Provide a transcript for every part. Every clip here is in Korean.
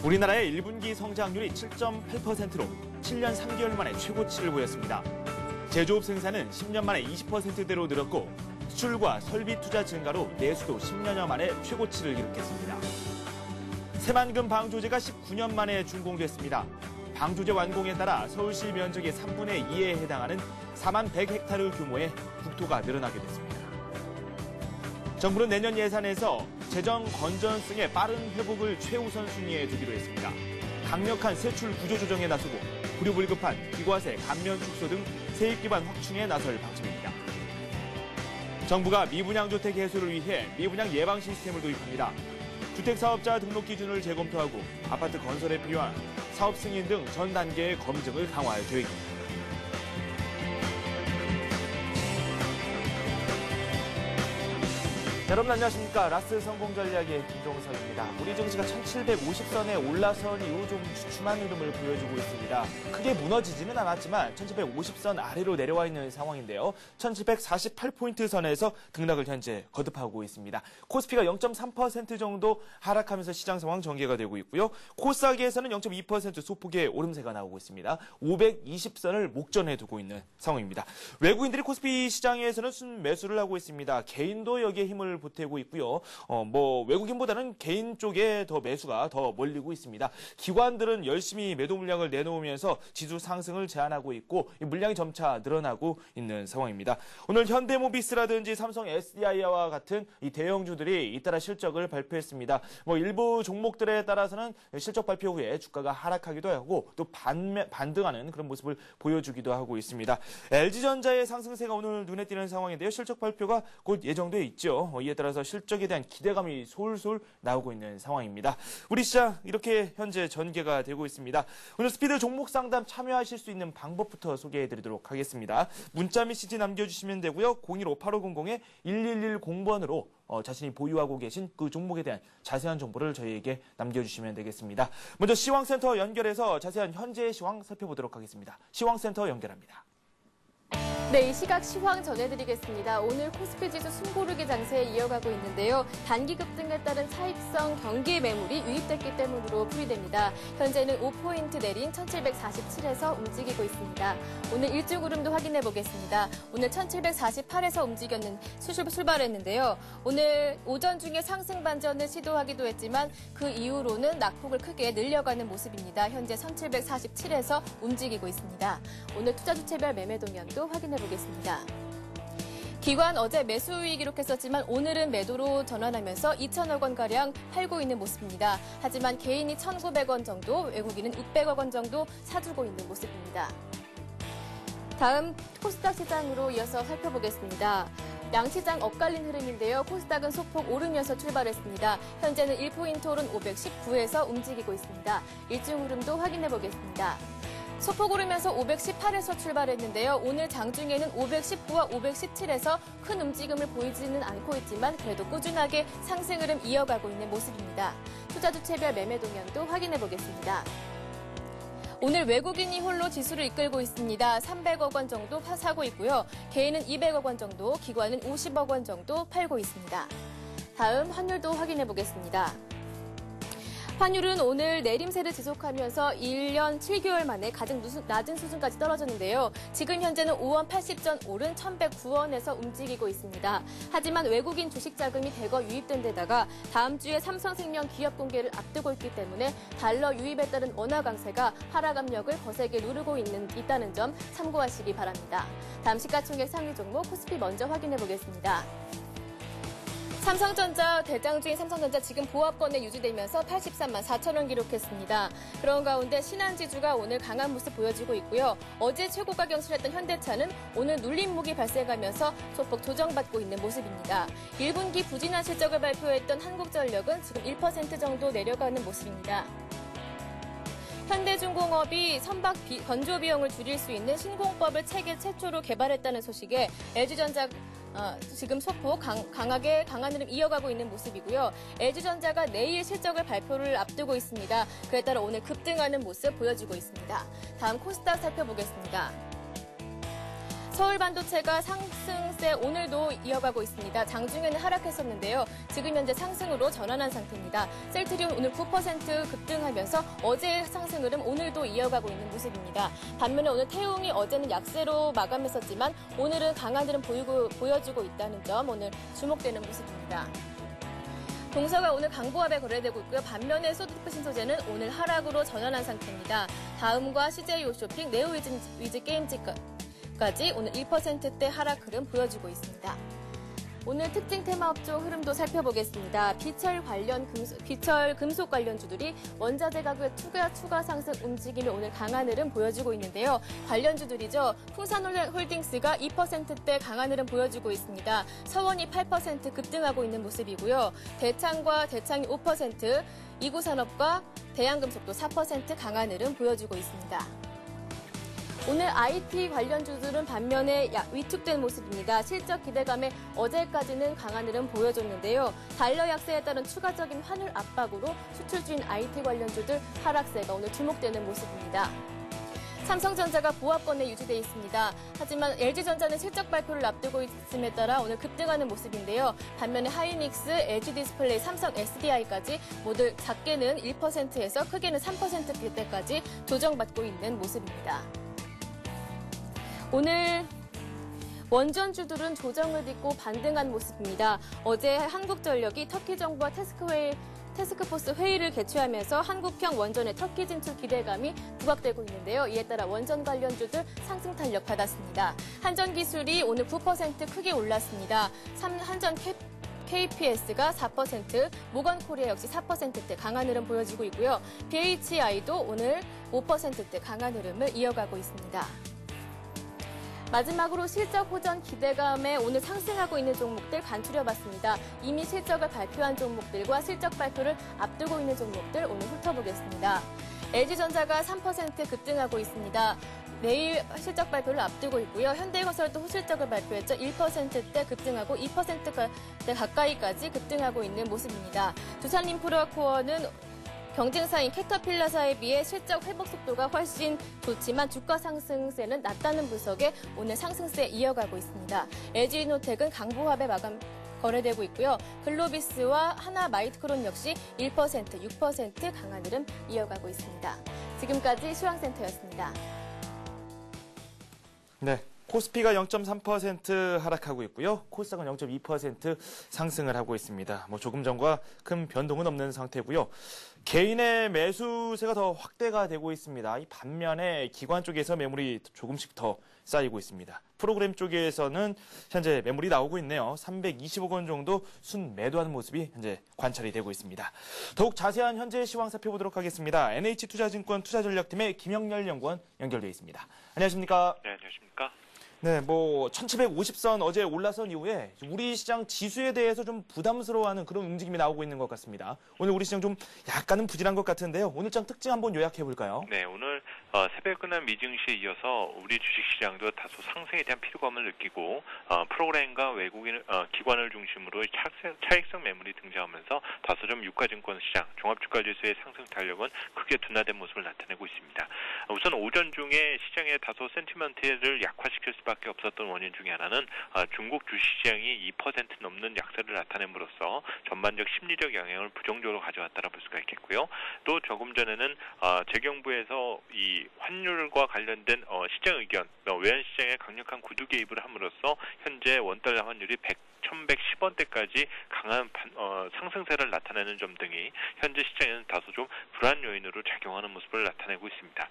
우리나라의 1분기 성장률이 7.8%로 7년 3개월 만에 최고치를 보였습니다. 제조업 생산은 10년 만에 20%대로 늘었고 수출과 설비 투자 증가로 내수도 10년여 만에 최고치를 기록했습니다. 새만금 방조제가 19년 만에 준공됐습니다. 방조제 완공에 따라 서울시 면적의 3분의 2에 해당하는 4만 100헥타르 규모의 국토가 늘어나게 됐습니다. 정부는 내년 예산에서 재정 건전성의 빠른 회복을 최우선 순위에 두기로 했습니다. 강력한 세출 구조 조정에 나서고 불효불급한 비과세, 감면 축소 등 세입 기반 확충에 나설 방침입니다. 정부가 미분양 주택 해소를 위해 미분양 예방 시스템을 도입합니다. 주택사업자 등록 기준을 재검토하고 아파트 건설에 필요한 사업 승인 등 전 단계의 검증을 강화할 계획입니다. 여러분 안녕하십니까. 라스 성공 전략의 김종석입니다. 우리 증시가 1750선에 올라선 이후 좀 주춤한 흐름을 보여주고 있습니다. 크게 무너지지는 않았지만 1750선 아래로 내려와 있는 상황인데요. 1748포인트 선에서 등락을 현재 거듭하고 있습니다. 코스피가 0.3% 정도 하락하면서 시장 상황 전개가 되고 있고요. 코스닥에서는 0.2% 소폭의 오름세가 나오고 있습니다. 520선을 목전에 두고 있는 상황입니다. 외국인들이 코스피 시장에서는 순매수를 하고 있습니다. 개인도 여기에 힘을 보태고 있고요. 외국인보다는 개인 쪽에 더 매수가 더 몰리고 있습니다. 기관들은 열심히 매도 물량을 내놓으면서 지수 상승을 제한하고 있고 물량이 점차 늘어나고 있는 상황입니다. 오늘 현대모비스라든지 삼성 SDI와 같은 이 대형주들이 잇따라 실적을 발표했습니다. 일부 종목들에 따라서는 실적 발표 후에 주가가 하락하기도 하고 또 반등하는 그런 모습을 보여주기도 하고 있습니다. LG전자의 상승세가 오늘 눈에 띄는 상황인데요. 실적 발표가 곧 예정돼 있죠. 이에 따라서 실적에 대한 기대감이 솔솔 나오고 있는 상황입니다. 우리 시장 이렇게 현재 전개가 되고 있습니다. 오늘 스피드 종목 상담 참여하실 수 있는 방법부터 소개해드리도록 하겠습니다. 문자 메시지 남겨주시면 되고요. 015-8500-1110번으로 자신이 보유하고 계신 그 종목에 대한 자세한 정보를 저희에게 남겨주시면 되겠습니다. 먼저 시황센터 연결해서 자세한 현재 시황 살펴보도록 하겠습니다. 시황센터 연결합니다. 네, 이 시각 시황 전해드리겠습니다. 오늘 코스피 지수 숨고르기 장세 이어가고 있는데요. 단기 급등에 따른 차익성 경기 매물이 유입됐기 때문으로 풀이됩니다. 현재는 5포인트 내린 1747에서 움직이고 있습니다. 오늘 일중 흐름도 확인해 보겠습니다. 오늘 1748에서 출발했는데요. 오늘 오전 중에 상승 반전을 시도하기도 했지만 그 이후로는 낙폭을 크게 늘려가는 모습입니다. 현재 1747에서 움직이고 있습니다. 오늘 투자주체별 매매 동향도 확인해 보겠습니다. 기관 어제 매수 우위 기록했었지만 오늘은 매도로 전환하면서 2천억 원가량 팔고 있는 모습입니다. 하지만 개인이 1,900원 정도, 외국인은 600억 원 정도 사주고 있는 모습입니다. 다음 코스닥 시장으로 이어서 살펴보겠습니다. 양시장 엇갈린 흐름인데요. 코스닥은 소폭 오르면서 출발했습니다. 현재는 1포인트 오른 519에서 움직이고 있습니다. 일중 흐름도 확인해 보겠습니다. 소폭 오르면서 518에서 출발했는데요. 오늘 장중에는 519와 517에서 큰 움직임을 보이지는 않고 있지만 그래도 꾸준하게 상승 흐름 이어가고 있는 모습입니다. 투자주체별 매매 동향도 확인해 보겠습니다. 오늘 외국인이 홀로 지수를 이끌고 있습니다. 300억 원 정도 사고 있고요. 개인은 200억 원 정도, 기관은 50억 원 정도 팔고 있습니다. 다음 환율도 확인해 보겠습니다. 환율은 오늘 내림세를 지속하면서 1년 7개월 만에 가장 낮은 수준까지 떨어졌는데요. 지금 현재는 5원 80전 오른 1,109원에서 움직이고 있습니다. 하지만 외국인 주식 자금이 대거 유입된 데다가 다음 주에 삼성생명 기업 공개를 앞두고 있기 때문에 달러 유입에 따른 원화 강세가 하락 압력을 거세게 누르고 있다는 점 참고하시기 바랍니다. 다음 시가총액 상위 종목 코스피 먼저 확인해 보겠습니다. 삼성전자, 대장주인 삼성전자 지금 보합권에 유지되면서 83만 4천 원 기록했습니다. 그런 가운데 신한지주가 오늘 강한 모습 보여주고 있고요. 어제 최고가 경신했던 현대차는 오늘 눌림목이 발생하면서 소폭 조정받고 있는 모습입니다. 1분기 부진한 실적을 발표했던 한국전력은 지금 1% 정도 내려가는 모습입니다. 현대중공업이 선박 건조 비용을 줄일 수 있는 신공법을 세계 최초로 개발했다는 소식에 LG전자 지금 소폭 강한 흐름 이어가고 있는 모습이고요. LG전자가 내일 실적을 발표를 앞두고 있습니다. 그에 따라 오늘 급등하는 모습 보여주고 있습니다. 다음 코스닥 살펴보겠습니다. 서울반도체가 상승세 오늘도 이어가고 있습니다. 장중에는 하락했었는데요. 지금 현재 상승으로 전환한 상태입니다. 셀트리온 오늘 9% 급등하면서 어제의 상승 흐름 오늘도 이어가고 있는 모습입니다. 반면에 오늘 태웅이 어제는 약세로 마감했었지만 오늘은 강한 흐름 보여주고 있다는 점 오늘 주목되는 모습입니다. 동서가 오늘 강보합에 거래되고 있고요. 반면에 소드프 신소재는 오늘 하락으로 전환한 상태입니다. 다음과 CJ 홈쇼핑, 네오위즈 게임즈까지 오늘 1%대 하락 흐름 보여주고 있습니다. 오늘 특징 테마 업종 흐름도 살펴보겠습니다. 비철 금속 관련주들이 원자재 가격의 추가 상승 움직임이 오늘 강한 흐름 보여주고 있는데요. 관련주들이죠. 풍산홀딩스가 2%대 강한 흐름 보여주고 있습니다. 서원이 8% 급등하고 있는 모습이고요. 대창과 대창이 5%, 이구산업과 대한금속도 4% 강한 흐름 보여주고 있습니다. 오늘 IT 관련주들은 반면에 위축된 모습입니다. 실적 기대감에 어제까지는 강한 흐름 보여줬는데요. 달러 약세에 따른 추가적인 환율 압박으로 수출주인 IT 관련주들 하락세가 오늘 주목되는 모습입니다. 삼성전자가 보합권에 유지돼 있습니다. 하지만 LG전자는 실적 발표를 앞두고 있음에 따라 오늘 급등하는 모습인데요. 반면에 하이닉스, LG디스플레이, 삼성 SDI까지 모두 작게는 1%에서 크게는 3%대까지 조정받고 있는 모습입니다. 오늘 원전주들은 조정을 딛고 반등한 모습입니다. 어제 한국전력이 터키 정부와 태스크포스 회의를 개최하면서 한국형 원전의 터키 진출 기대감이 부각되고 있는데요. 이에 따라 원전 관련주들 상승 탄력 받았습니다. 한전기술이 오늘 9% 크게 올랐습니다. 한전 KPS가 4%, 모건코리아 역시 4%대 강한 흐름 보여주고 있고요. BHI도 오늘 5%대 강한 흐름을 이어가고 있습니다. 마지막으로 실적 호전 기대감에 오늘 상승하고 있는 종목들 간추려봤습니다. 이미 실적을 발표한 종목들과 실적 발표를 앞두고 있는 종목들 오늘 훑어보겠습니다. LG전자가 3% 급등하고 있습니다. 내일 실적 발표를 앞두고 있고요. 현대건설도 호실적을 발표했죠. 1%대 급등하고 2%대 가까이까지 급등하고 있는 모습입니다. 두산인프라코어는 경쟁사인 캐터필라사에 비해 실적 회복 속도가 훨씬 좋지만 주가 상승세는 낮다는 분석에 오늘 상승세 이어가고 있습니다. LG이노텍은 강보합에 거래되고 있고요. 글로비스와 하나마이크론 역시 1%, 6% 강한 흐름 이어가고 있습니다. 지금까지 시황센터였습니다. 네. 코스피가 0.3% 하락하고 있고요. 코스닥은 0.2% 상승을 하고 있습니다. 조금 전과 큰 변동은 없는 상태고요. 개인의 매수세가 더 확대가 되고 있습니다. 이 반면에 기관 쪽에서 매물이 조금씩 더 쌓이고 있습니다. 프로그램 쪽에서는 현재 매물이 나오고 있네요. 320억 원 정도 순매도하는 모습이 현재 관찰이 되고 있습니다. 더욱 자세한 현재 시황 살펴보도록 하겠습니다. NH투자증권 투자전략팀의 김영렬 연구원 연결되어 있습니다. 안녕하십니까? 네, 안녕하십니까? 네, 1750선 어제 올라선 이후에 우리 시장 지수에 대해서 좀 부담스러워하는 그런 움직임이 나오고 있는 것 같습니다. 오늘 우리 시장 좀 약간은 부진한 것 같은데요. 오늘장 특징 한번 요약해 볼까요? 네, 오늘 새벽 끝난 미증시에 이어서 우리 주식시장도 다소 상승에 대한 피로감을 느끼고 프로그램과 외국인 기관을 중심으로 차익성 매물이 등장하면서 다소 좀 유가증권 시장, 종합주가지수의 상승 탄력은 크게 둔화된 모습을 나타내고 있습니다. 우선 오전 중에 시장의 다소 센티먼트를 약화시킬 수밖에 없었던 원인 중에 하나는 중국 주식시장이 2% 넘는 약세를 나타냄으로써 전반적 심리적 영향을 부정적으로 가져왔다라 볼 수가 있겠고요. 또 조금 전에는 재경부에서 이 환율과 관련된 시장 의견, 외환시장에 강력한 구두 개입을 함으로써 현재 원달러 환율이 1110원대까지 강한 상승세를 나타내는 점 등이 현재 시장에는 다소 좀 불안 요인으로 작용하는 모습을 나타내고 있습니다.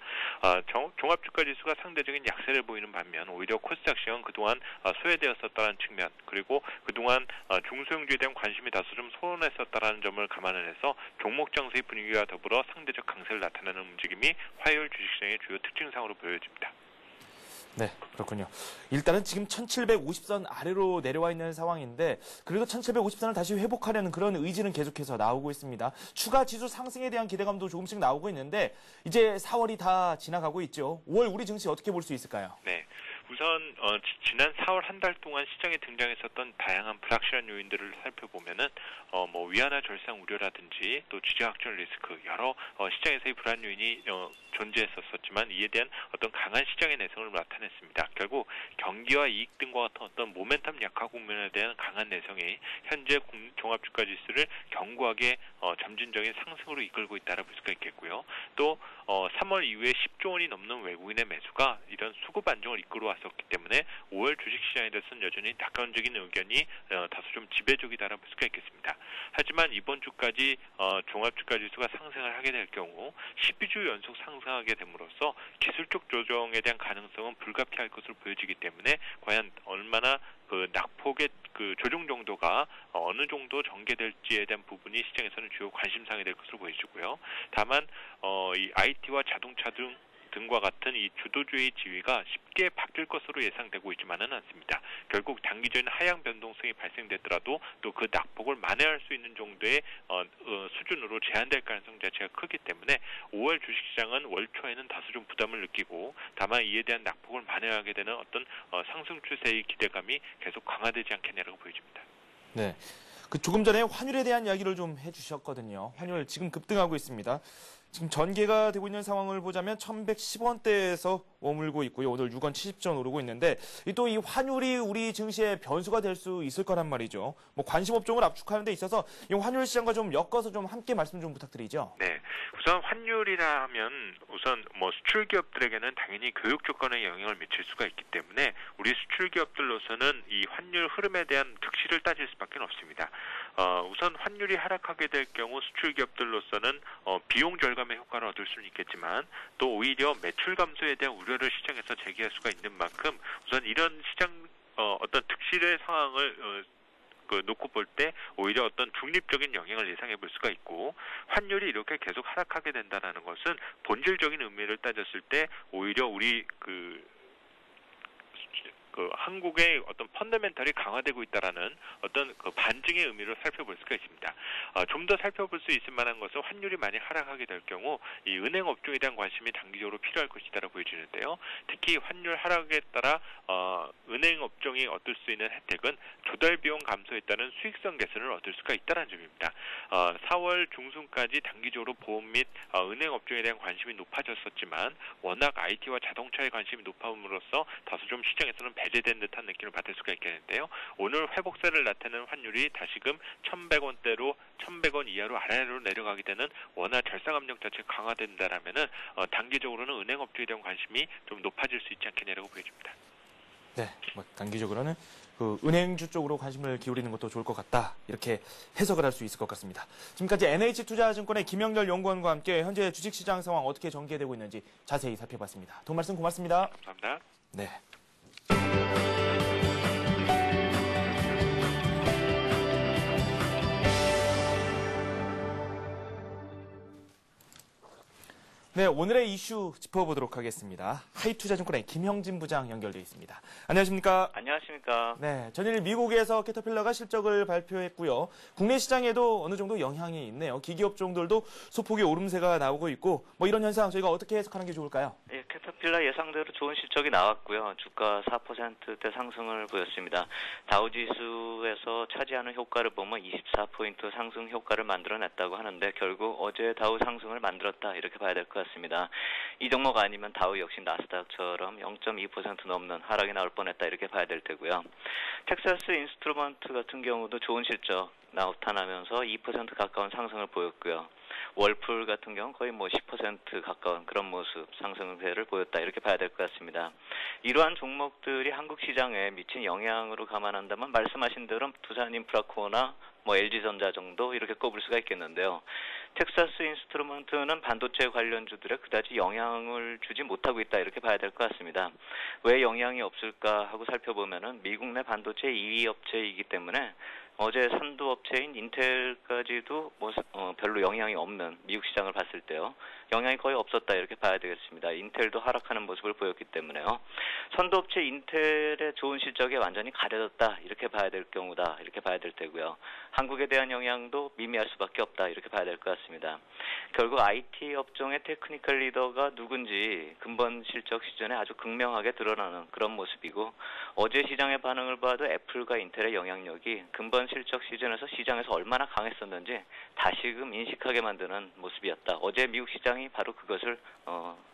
종합주가지수가 상대적인 약세를 보이는 반면 오히려 코스닥 시장은 그동안 소외되었었다는 측면, 그리고 그동안 중소형주에 대한 관심이 다소 좀 소원했었다는 점을 감안을 해서 종목 장세의 분위기와 더불어 상대적 강세를 나타내는 움직임이 화요일 주식시장의 주요 특징상으로 보여집니다. 네, 그렇군요. 일단은 지금 1750선 아래로 내려와 있는 상황인데 그래도 1750선을 다시 회복하려는 그런 의지는 계속해서 나오고 있습니다. 추가 지수 상승에 대한 기대감도 조금씩 나오고 있는데 이제 4월이 다 지나가고 있죠. 5월 우리 증시 어떻게 볼 수 있을까요? 네. 우선 지난 4월 한 달 동안 시장에 등장했었던 다양한 불확실한 요인들을 살펴보면은 뭐 위안화 절상 우려라든지 또 지정학적 리스크 여러 시장에서의 불안 요인이 존재했었지만 이에 대한 어떤 강한 시장의 내성을 나타냈습니다. 결국 경기와 이익 등과 같은 어떤 모멘텀 약화 국면에 대한 강한 내성이 현재 종합주가 지수를 견고하게 점진적인 상승으로 이끌고 있다고 볼 수가 있겠고요. 또 3월 이후에 10조 원이 넘는 외국인의 매수가 이런 수급 안정을 이끌어 왔었기 때문에 5월 주식시장에 대해서는 여전히 낙관적인 의견이 다소 좀 지배적이다라고 볼 수가 있겠습니다. 하지만 이번 주까지 종합주가지수가 상승을 하게 될 경우 12주 연속 상승하게 됨으로써 기술적 조정에 대한 가능성은 불가피할 것으로 보여지기 때문에 과연 얼마나 그 낙폭의 그 조정 정도가 어느 정도 전개될지에 대한 부분이 시장에서는 주요 관심사항이 될 것으로 보여지고요. 다만 이 IT와 자동차 등과 같은 이 주도주의 지위가 쉽게 바뀔 것으로 예상되고 있지만은 않습니다. 결국 단기적인 하향 변동성이 발생되더라도 또 그 낙폭을 만회할 수 있는 정도의 수준으로 제한될 가능성 자체가 크기 때문에 5월 주식시장은 월 초에는 다소 좀 부담을 느끼고 다만 이에 대한 낙폭을 만회하게 되는 어떤 상승 추세의 기대감이 계속 강화되지 않겠냐라고 보여집니다. 네. 그 조금 전에 환율에 대한 이야기를 좀 해주셨거든요. 환율 지금 급등하고 있습니다. 지금 전개가 되고 있는 상황을 보자면 1110원대에서 머물고 있고요. 오늘 6원 70전 오르고 있는데 또 이 환율이 우리 증시의 변수가 될 수 있을 거란 말이죠. 뭐 관심 업종을 압축하는 데 있어서 이 환율 시장과 좀 엮어서 좀 함께 말씀 좀 부탁드리죠. 네. 우선 환율이라 하면 우선 뭐 수출 기업들에게는 당연히 교육 조건에 영향을 미칠 수가 있기 때문에 우리 수출 기업들로서는 이 환율 흐름에 대한 득실을 따질 수밖에 없습니다. 우선 환율이 하락하게 될 경우 수출 기업들로서는 비용 절감의 효과를 얻을 수는 있겠지만 또 오히려 매출 감소에 대한 우려를 시장에서 제기할 수가 있는 만큼 우선 이런 시장 어떤 득실의 상황을 놓고 볼 때 오히려 어떤 중립적인 영향을 예상해 볼 수가 있고 환율이 이렇게 계속 하락하게 된다는 것은 본질적인 의미를 따졌을 때 오히려 우리 한국의 어떤 펀더멘털이 강화되고 있다라는 어떤 그 반증의 의미를 살펴볼 수가 있습니다. 좀 더 살펴볼 수 있을 만한 것은 환율이 많이 하락하게 될 경우 이 은행 업종에 대한 관심이 단기적으로 필요할 것이다라고 보여지는데요. 특히 환율 하락에 따라 은행 업종이 얻을 수 있는 혜택은 조달 비용 감소에 따른 수익성 개선을 얻을 수가 있다는 점입니다. 4월 중순까지 단기적으로 보험 및 은행 업종에 대한 관심이 높아졌었지만 워낙 IT와 자동차에 관심이 높아옴으로써 다소 좀 시장에서는 배제된 듯한 느낌을 받을 수가 있겠는데요. 오늘 회복세를 나타내는 환율이 다시금 1,100원대로 1,100원 이하로 아래로 내려가게 되는 원화 절상 압력 자체가 강화된다라면은 단기적으로는 은행 업종에 대한 관심이 좀 높아질 수 있지 않겠냐라고 보여집니다. 네, 뭐 단기적으로는 그 은행주 쪽으로 관심을 기울이는 것도 좋을 것 같다. 이렇게 해석을 할 수 있을 것 같습니다. 지금까지 NH투자증권의 김영렬 연구원과 함께 현재 주식시장 상황 어떻게 전개되고 있는지 자세히 살펴봤습니다. 도움 말씀 고맙습니다. 감사합니다. 네. 네, 오늘의 이슈 짚어보도록 하겠습니다. 하이투자증권의 김형진 부장 연결되어 있습니다. 안녕하십니까? 안녕하십니까? 네, 전일 미국에서 캐터필러가 실적을 발표했고요. 국내 시장에도 어느 정도 영향이 있네요. 기기업종들도 소폭의 오름세가 나오고 있고 뭐 이런 현상 저희가 어떻게 해석하는 게 좋을까요? 예, 캐터필러 예상대로 좋은 실적이 나왔고요. 주가 4%대 상승을 보였습니다. 다우지수에서 차지하는 효과를 보면 24포인트 상승 효과를 만들어냈다고 하는데 결국 어제 다우 상승을 만들었다 이렇게 봐야 될 것 같습니다. 이 종목 아니면 다우 역시 나스닥처럼 0.2% 넘는 하락이 나올 뻔했다 이렇게 봐야 될 테고요. 텍사스 인스트루먼트 같은 경우도 좋은 실적 나타나면서 2% 가까운 상승을 보였고요. 월풀 같은 경우는 거의 10% 가까운 그런 모습 상승세를 보였다 이렇게 봐야 될 것 같습니다. 이러한 종목들이 한국 시장에 미친 영향으로 감안한다면 말씀하신 대로 두산인프라코나 LG전자 정도 이렇게 꼽을 수가 있겠는데요. 텍사스 인스트루먼트는 반도체 관련주들에 그다지 영향을 주지 못하고 있다 이렇게 봐야 될 것 같습니다. 왜 영향이 없을까 하고 살펴보면은 미국 내 반도체 2위 업체이기 때문에 어제 선두업체인 인텔까지도 별로 영향이 없는 미국 시장을 봤을 때요. 영향이 거의 없었다 이렇게 봐야 되겠습니다. 인텔도 하락하는 모습을 보였기 때문에요. 선두업체 인텔의 좋은 실적에 완전히 가려졌다 이렇게 봐야 될 경우다 이렇게 봐야 될 테고요. 한국에 대한 영향도 미미할 수밖에 없다 이렇게 봐야 될 것 같습니다. 결국 IT 업종의 테크니컬 리더가 누군지 근본 실적 시즌에 아주 극명하게 드러나는 그런 모습이고 어제 시장의 반응을 봐도 애플과 인텔의 영향력이 근본 실적 시즌에서 시장에서 얼마나 강했었는지 다시금 인식하게 만드는 모습이었다. 어제 미국 시장이 바로 그것을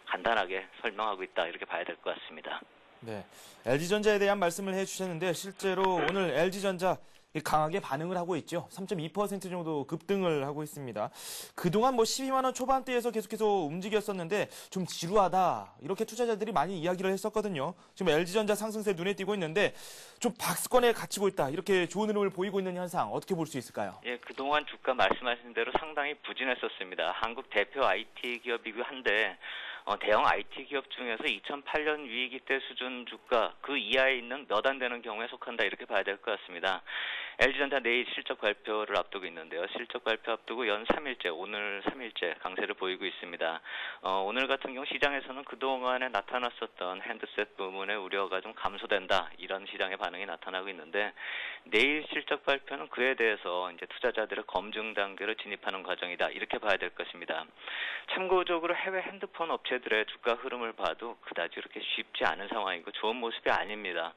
간단하게 설명하고 있다 이렇게 봐야 될 것 같습니다. 네, LG전자에 대한 말씀을 해주셨는데 실제로 오늘 LG전자 강하게 반응을 하고 있죠. 3.2% 정도 급등을 하고 있습니다. 그동안 12만 원 초반대에서 계속해서 움직였었는데 좀 지루하다 이렇게 투자자들이 많이 이야기를 했었거든요. 지금 LG전자 상승세 눈에 띄고 있는데 좀 박스권에 갇히고 있다 이렇게 좋은 흐름을 보이고 있는 현상 어떻게 볼 수 있을까요? 예, 그동안 주가 말씀하신 대로 상당히 부진했었습니다. 한국 대표 IT 기업이고 한데 대형 IT 기업 중에서 2008년 위기 때 수준 주가 그 이하에 있는 몇 안 되는 경우에 속한다 이렇게 봐야 될 것 같습니다. LG전자 내일 실적 발표를 앞두고 있는데요. 실적 발표 앞두고 연 3일째, 오늘 3일째 강세를 보이고 있습니다. 오늘 같은 경우 시장에서는 그동안에 나타났었던 핸드셋 부문의 우려가 좀 감소된다 이런 시장의 반응이 나타나고 있는데 내일 실적 발표는 그에 대해서 이제 투자자들의 검증 단계로 진입하는 과정이다 이렇게 봐야 될 것입니다. 참고적으로 해외 핸드폰 업체들의 주가 흐름을 봐도 그다지 그렇게 쉽지 않은 상황이고 좋은 모습이 아닙니다.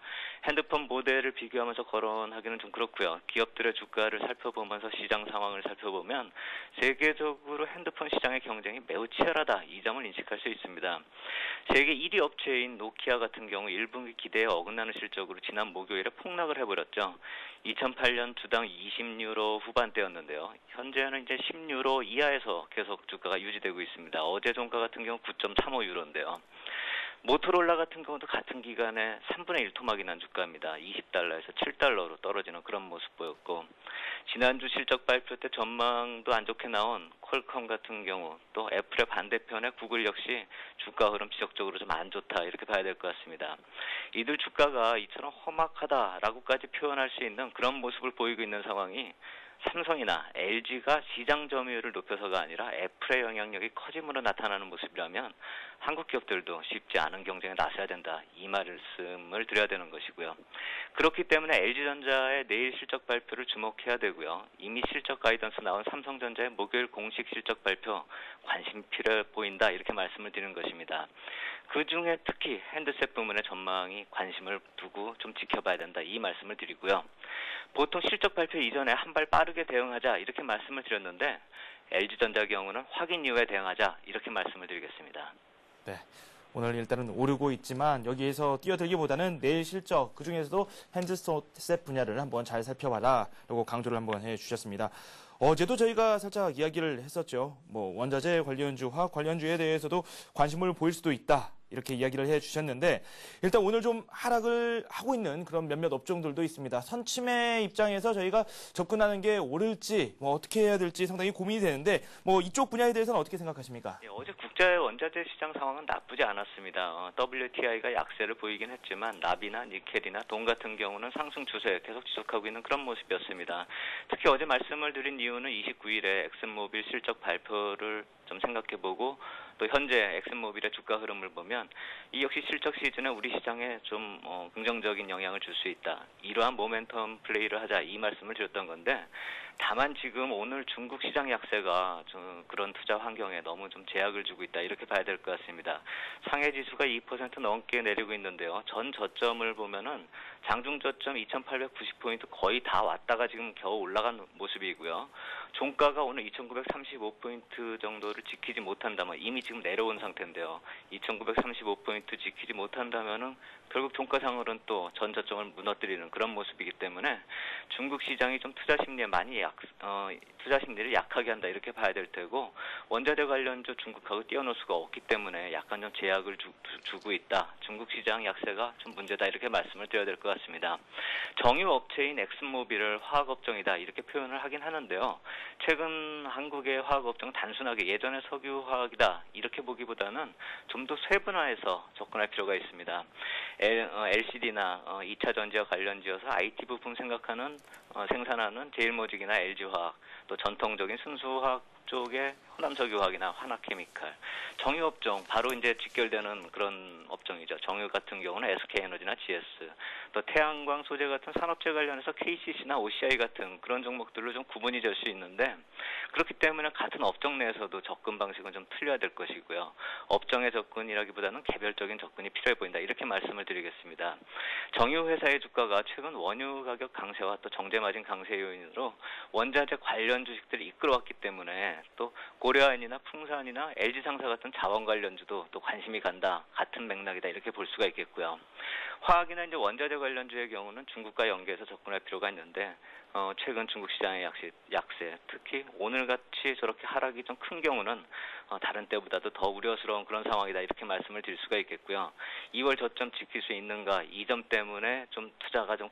핸드폰 모델을 비교하면서 거론하기는 좀 그렇고요. 기업들의 주가를 살펴보면서 시장 상황을 살펴보면 세계적으로 핸드폰 시장의 경쟁이 매우 치열하다 이 점을 인식할 수 있습니다. 세계 1위 업체인 노키아 같은 경우 1분기 기대에 어긋나는 실적으로 지난 목요일에 폭락을 해버렸죠. 2008년 주당 20유로 후반대였는데요. 현재는 이제 10유로 이하에서 계속 주가가 유지되고 있습니다. 어제 종가 같은 경우 9.35유로인데요. 모토로라 같은 경우도 같은 기간에 3분의 1 토막이 난 주가입니다. 20달러에서 7달러로 떨어지는 그런 모습 보였고 지난주 실적 발표 때 전망도 안 좋게 나온 퀄컴 같은 경우 또 애플의 반대편의 구글 역시 주가 흐름 지속적으로 좀 안 좋다 이렇게 봐야 될 것 같습니다. 이들 주가가 이처럼 험악하다라고까지 표현할 수 있는 그런 모습을 보이고 있는 상황이 삼성이나 LG가 시장 점유율을 높여서가 아니라 애플의 영향력이 커짐으로 나타나는 모습이라면 한국 기업들도 쉽지 않은 경쟁에 나서야 된다. 이 말씀을 드려야 되는 것이고요. 그렇기 때문에 LG전자의 내일 실적 발표를 주목해야 되고요. 이미 실적 가이던스 나온 삼성전자의 목요일 공식 실적 발표 관심 필요해 보인다. 이렇게 말씀을 드리는 것입니다. 그중에 특히 핸드셋 부문의 전망이 관심을 두고 좀 지켜봐야 된다. 이 말씀을 드리고요. 보통 실적 발표 이전에 한 발 빠르게 대응하자 이렇게 말씀을 드렸는데 LG전자 경우는 확인 이후에 대응하자 이렇게 말씀을 드리겠습니다. 네, 오늘 일단은 오르고 있지만 여기에서 뛰어들기보다는 내일 실적 그중에서도 핸드셋 분야를 한번 잘 살펴봐라 라고 강조를 한번 해주셨습니다. 어제도 저희가 살짝 이야기를 했었죠. 원자재 관련주, 화학 관련주에 대해서도 관심을 보일 수도 있다. 이렇게 이야기를 해주셨는데 일단 오늘 좀 하락을 하고 있는 그런 몇몇 업종들도 있습니다. 선침의 입장에서 저희가 접근하는 게 옳을지 어떻게 해야 될지 상당히 고민이 되는데 이쪽 분야에 대해서는 어떻게 생각하십니까? 예, 어제 국제 원자재 시장 상황은 나쁘지 않았습니다. WTI가 약세를 보이긴 했지만 납이나 니켈이나 돈 같은 경우는 상승 추세 계속 지속하고 있는 그런 모습이었습니다. 특히 어제 말씀을 드린 이유는 29일에 엑슨모빌 실적 발표를 좀 생각해보고 또 현재 엑슨모빌의 주가 흐름을 보면 이 역시 실적 시즌에 우리 시장에 좀 긍정적인 영향을 줄 수 있다. 이러한 모멘텀 플레이를 하자 이 말씀을 드렸던 건데 다만 지금 오늘 중국 시장 약세가 좀 그런 투자 환경에 너무 좀 제약을 주고 있다 이렇게 봐야 될 것 같습니다. 상해 지수가 2% 넘게 내리고 있는데요. 전 저점을 보면은 장중 저점 2,890포인트 거의 다 왔다가 지금 겨우 올라간 모습이고요. 종가가 오늘 2,935포인트 정도를 지키지 못한다면 이미 지금 내려온 상태인데요. 2,935포인트 지키지 못한다면은 결국 종가상으로는 또 전 저점을 무너뜨리는 그런 모습이기 때문에 중국 시장이 좀 투자 심리에 많이 투자 심리를 약하게 한다 이렇게 봐야 될 테고 원자재 관련주 중국하고 띄워놓을 수가 없기 때문에 약간 좀 제약을 주고 있다. 중국 시장 약세가 좀 문제다 이렇게 말씀을 드려야 될 것 같습니다. 정유 업체인 엑슨모빌을 화학 업종이다 이렇게 표현을 하긴 하는데요. 최근 한국의 화학업종은 단순하게 예전의 석유화학이다 이렇게 보기보다는 좀 더 세분화해서 접근할 필요가 있습니다. LCD나 2차 전지와 관련지어서 IT 부품 생산하는 제일모직이나 LG화학, 또 전통적인 순수화학 쪽의 호남석유화학이나 화나케미칼, 정유업종 바로 이제 직결되는 그런 업종이죠. 정유 같은 경우는 SK에너지나 GS, 또 태양광 소재 같은 산업재 관련해서 KCC나 OCI 같은 그런 종목들로 좀 구분이 될 수 있는데, 그렇기 때문에 같은 업종 내에서도 접근 방식은 좀 틀려야 될 것이고요. 업종의 접근이라기보다는 개별적인 접근이 필요해 보인다 이렇게 말씀을 드리겠습니다. 정유 회사의 주가가 최근 원유 가격 강세와 또 정제 마진 강세 요인으로 원자재 관련 주식들을 이끌어왔기 때문에 또 고려아연이나 풍산이나 LG상사 같은 자원 관련주도 또 관심이 간다, 같은 맥락이다 이렇게 볼 수가 있겠고요. 화학이나 이제 원자재 관련주의 경우는 중국과 연계해서 접근할 필요가 있는데, 최근 중국 시장의 약세, 특히 오늘같이 저렇게 하락이 좀 큰 경우는 다른 때보다도 더 우려스러운 그런 상황이다 이렇게 말씀을 드릴 수가 있겠고요. 2월 저점 지킬 수 있는가, 이 점 때문에 좀 투자가 좀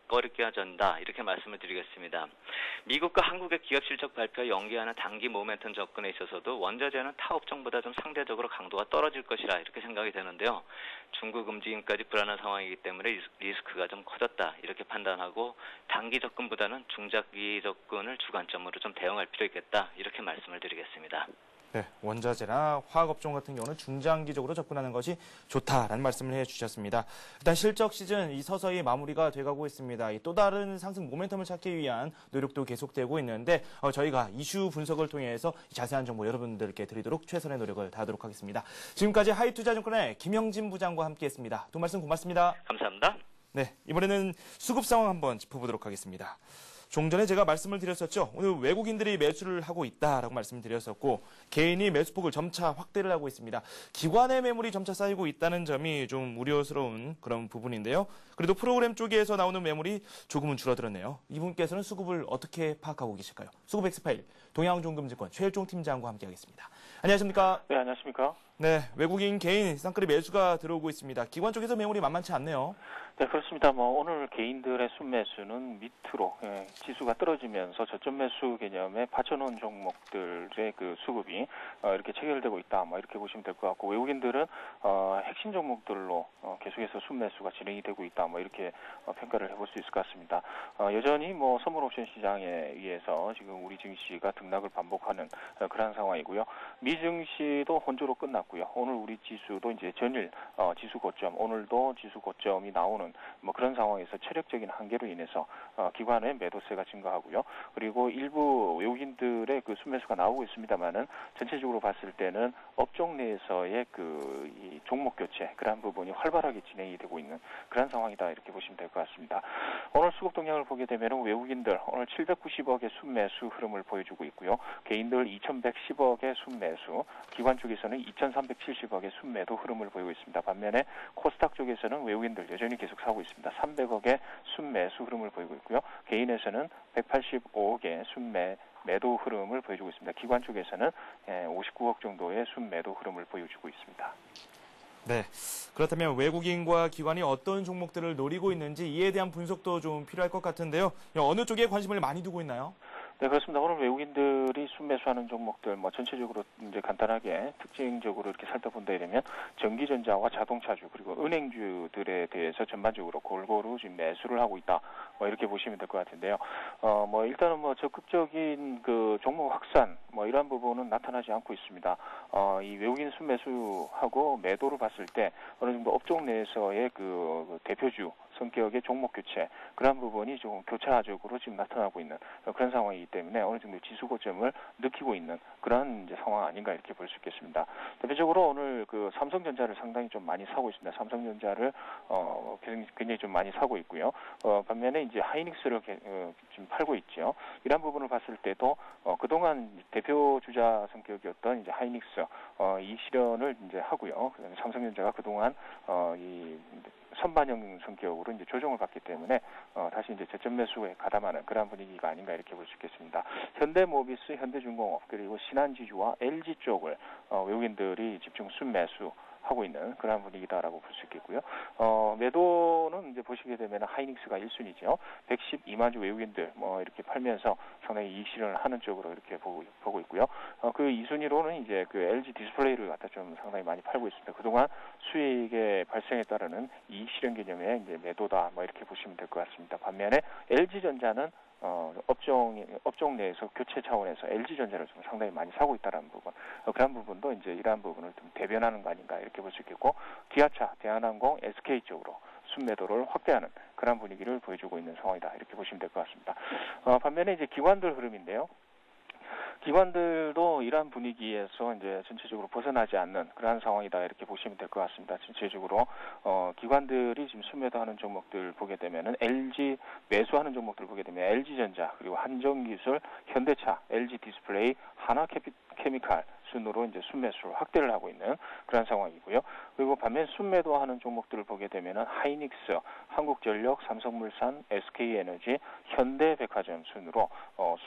꺼리껴진다 이렇게 말씀을 드리겠습니다. 미국과 한국의 기업 실적 발표와 연계하는 단기 모멘텀 접근에 있어서도 원자재는 타 업종보다 좀 상대적으로 강도가 떨어질 것이라 이렇게 생각이 되는데요. 중국 움직임까지 불안한 상황이기 때문에 리스크가 좀 커졌다 이렇게 판단하고, 단기 접근보다는 중장기 접근을 주관점으로 좀 대응할 필요 있겠다 이렇게 말씀을 드리겠습니다. 네, 원자재나 화학업종 같은 경우는 중장기적으로 접근하는 것이 좋다라는 말씀을 해주셨습니다. 일단 실적 시즌 서서히 마무리가 돼가고 있습니다. 또 다른 상승 모멘텀을 찾기 위한 노력도 계속되고 있는데, 저희가 이슈 분석을 통해서 자세한 정보 여러분들께 드리도록 최선의 노력을 다하도록 하겠습니다. 지금까지 하이투자증권의 김영진 부장과 함께했습니다. 두 말씀 고맙습니다. 감사합니다. 네, 이번에는 수급 상황 한번 짚어보도록 하겠습니다. 좀 전에 제가 말씀을 드렸었죠. 오늘 외국인들이 매수를 하고 있다라고 말씀을 드렸었고, 개인이 매수폭을 점차 확대를 하고 있습니다. 기관의 매물이 점차 쌓이고 있다는 점이 좀 우려스러운 그런 부분인데요. 그래도 프로그램 쪽에서 나오는 매물이 조금은 줄어들었네요. 이분께서는 수급을 어떻게 파악하고 계실까요? 수급 엑스파일 동양종금증권 최일종 팀장과 함께하겠습니다. 안녕하십니까? 네, 안녕하십니까? 네, 외국인 개인 쌍끌이 매수가 들어오고 있습니다. 기관 쪽에서 매물이 만만치 않네요. 네, 그렇습니다. 오늘 개인들의 순매수는 밑으로, 지수가 떨어지면서 저점 매수 개념의 파천원 종목들의 그 수급이 이렇게 체결되고 있다, 이렇게 보시면 될 것 같고, 외국인들은 핵심 종목들로 계속해서 순매수가 진행이 되고 있다, 이렇게 평가를 해볼 수 있을 것 같습니다. 여전히 선물 옵션 시장에 의해서 지금 우리 증시가 등락을 반복하는 그런 상황이고요. 미 증시도 혼조로 끝났고요. 오늘 우리 지수도 이제 전일 지수 고점, 오늘도 지수 고점이 나오는 그런 상황에서 체력적인 한계로 인해서 기관의 매도세가 증가하고요. 그리고 일부 외국인들의 그 순매수가 나오고 있습니다만은 전체적으로 봤을 때는 업종 내에서의 이 종목 교체, 그런 부분이 활발하게 진행이 되고 있는 그런 상황이다 이렇게 보시면 될 것 같습니다. 오늘 수급 동향을 보게 되면 외국인들 오늘 790억의 순매수 흐름을 보여주고 있고요. 개인들 2110억의 순매수, 기관 쪽에서는 2370억의 순매도 흐름을 보이고 있습니다. 반면에 코스닥 쪽에서는 외국인들 여전히 계속 사고 있습니다. 300억의 순매수 흐름을 보이고 있고요. 개인에서는 185억의 매도 흐름을 보여주고 있습니다. 기관 쪽에서는 59억 정도의 순매도 흐름을 보여주고 있습니다. 네, 그렇다면 외국인과 기관이 어떤 종목들을 노리고 있는지 이에 대한 분석도 좀 필요할 것 같은데요. 어느 쪽에 관심을 많이 두고 있나요? 네, 그렇습니다. 오늘 외국인들이 순매수하는 종목들, 전체적으로 이제 간단하게 특징적으로 이렇게 살펴본다 이러면 전기전자와 자동차주 그리고 은행주들에 대해서 전반적으로 골고루 지금 매수를 하고 있다, 이렇게 보시면 될 것 같은데요. 일단은 적극적인 그 종목 확산, 이러한 부분은 나타나지 않고 있습니다. 이 외국인 순매수하고 매도를 봤을 때 어느 정도 업종 내에서의 그 대표주 성격의 종목 교체, 그런 부분이 좀 교차적으로 지금 나타나고 있는 그런 상황이기 때문에 어느 정도 지수 고점을 느끼고 있는 그런 이제 상황 아닌가 이렇게 볼 수 있겠습니다. 대표적으로 오늘 그 삼성전자를 상당히 좀 많이 사고 있습니다. 삼성전자를 굉장히 좀 많이 사고 있고요. 반면에 이제 하이닉스를 지금 팔고 있죠. 이런 부분을 봤을 때도 그동안 대표 주자 성격이었던 이제 하이닉스 이 실현을 이제 하고요. 그다음에 삼성전자가 그동안 이 선반영 성격으로 이제 조정을 받기 때문에 다시 이제 저점 매수에 가담하는 그런 분위기가 아닌가 이렇게 볼 수 있겠습니다. 현대모비스, 현대중공업 그리고 신한지주와 LG 쪽을 외국인들이 집중 순매수 하고 있는 그런 분위기다라고 볼 수 있겠고요. 매도는 이제 보시게 되면 하이닉스가 1순위죠. 112만 주 외국인들 이렇게 팔면서 상당히 이익 실현을 하는 쪽으로 이렇게 보고 있고요. 그 2순위로는 이제 그 LG 디스플레이를 갖다 좀 상당히 많이 팔고 있습니다. 그동안 수익의 발생에 따르는 이익 실현 개념의 이제 매도다 이렇게 보시면 될 것 같습니다. 반면에 LG전자는 업종 내에서 교체 차원에서 LG전자를 좀 상당히 많이 사고 있다는 부분, 그런 부분도 이제 이러한 부분을 좀 대변하는 거 아닌가 이렇게 볼 수 있겠고, 기아차, 대한항공, SK 쪽으로 순매도를 확대하는 그런 분위기를 보여주고 있는 상황이다 이렇게 보시면 될 것 같습니다. 반면에 이제 기관들 흐름인데요. 기관들도 이러한 분위기에서 이제 전체적으로 벗어나지 않는 그러한 상황이다 이렇게 보시면 될 것 같습니다. 전체적으로 기관들이 지금 순매도하는 종목들 보게 되면은 LG 매수하는 종목들 보게 되면 LG전자 그리고 한정기술, 현대차, LG 디스플레이, 하나케미칼 순으로 이제 순매수를 확대를 하고 있는 그런 상황이고요. 그리고 반면 순매도하는 종목들을 보게 되면은 하이닉스, 한국전력, 삼성물산, SK에너지, 현대백화점 순으로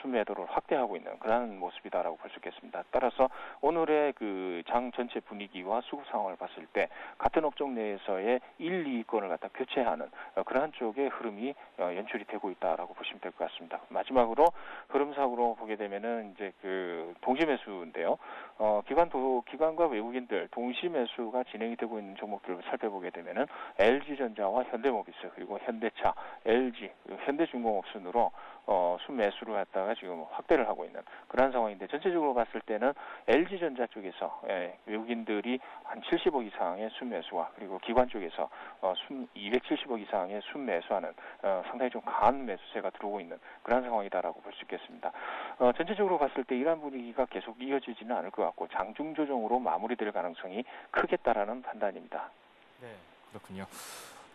순매도를 확대하고 있는 그런 모습이다라고 볼 수 있겠습니다. 따라서 오늘의 그 장 전체 분위기와 수급 상황을 봤을 때 같은 업종 내에서의 1, 2위권을 갖다 교체하는 그러한 쪽의 흐름이 연출이 되고 있다라고 보시면 될 것 같습니다. 마지막으로 흐름상으로 보게 되면은 이제 그 동시 매수인데요. 기관과 외국인들 동시 매수가 진행이 되고 있는 종목들을 살펴보게 되면은 LG전자와 현대모비스 그리고 현대차, LG, 그리고 현대중공업 순으로 순매수를 갖다가 지금 확대를 하고 있는 그런 상황인데, 전체적으로 봤을 때는 LG전자 쪽에서 외국인들이 한 70억 이상의 순매수와 그리고 기관 쪽에서 270억 이상의 순매수하는 상당히 좀 강한 매수세가 들어오고 있는 그런 상황이다라고 볼 수 있겠습니다. 전체적으로 봤을 때 이러한 분위기가 계속 이어지지는 않을 것 같고 장중 조정으로 마무리될 가능성이 크겠다라는 판단입니다. 네, 그렇군요.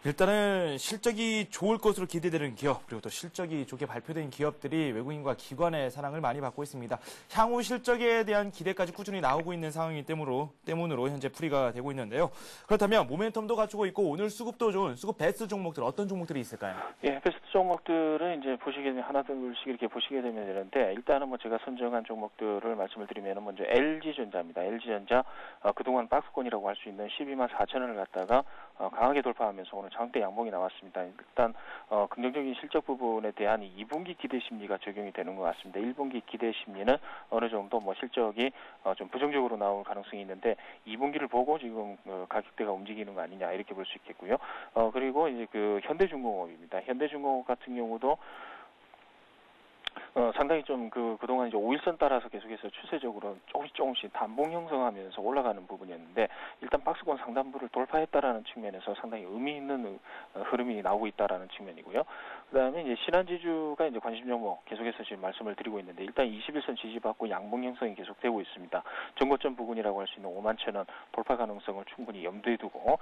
일단은 실적이 좋을 것으로 기대되는 기업, 그리고 또 실적이 좋게 발표된 기업들이 외국인과 기관의 사랑을 많이 받고 있습니다. 향후 실적에 대한 기대까지 꾸준히 나오고 있는 상황이기 때문으로 현재 풀이가 되고 있는데요. 그렇다면 모멘텀도 갖추고 있고 오늘 수급도 좋은 수급 베스트 종목들 어떤 종목들이 있을까요? 예, 베스트 종목들은 이제 보시게 되면 하나 둘씩 이렇게 보시게 되면 되는데, 일단은 제가 선정한 종목들을 말씀을 드리면 먼저 LG전자입니다. LG전자 그동안 박스권이라고 할 수 있는 12만 4천 원을 갖다가 강하게 돌파하면서 오늘 장대 양봉이 나왔습니다. 일단 긍정적인 실적 부분에 대한 2분기 기대 심리가 적용이 되는 것 같습니다. 1분기 기대 심리는 어느 정도 실적이 좀 부정적으로 나올 가능성이 있는데 2분기를 보고 지금 가격대가 움직이는 거 아니냐 이렇게 볼 수 있겠고요. 그리고 이제 그 현대중공업입니다. 현대중공업 같은 경우도 상당히 좀 그동안 이제 5일선 따라서 계속해서 추세적으로 조금씩 단봉 형성하면서 올라가는 부분이었는데, 일단 박스권 상단부를 돌파했다라는 측면에서 상당히 의미 있는 흐름이 나오고 있다라는 측면이고요. 그다음에 이제 신한지주가 이제 관심 종목 계속해서 지금 말씀을 드리고 있는데, 일단 21선 지지받고 양봉 형성이 계속되고 있습니다. 전고점 부근이라고 할 수 있는 51,000원 돌파 가능성을 충분히 염두에 두고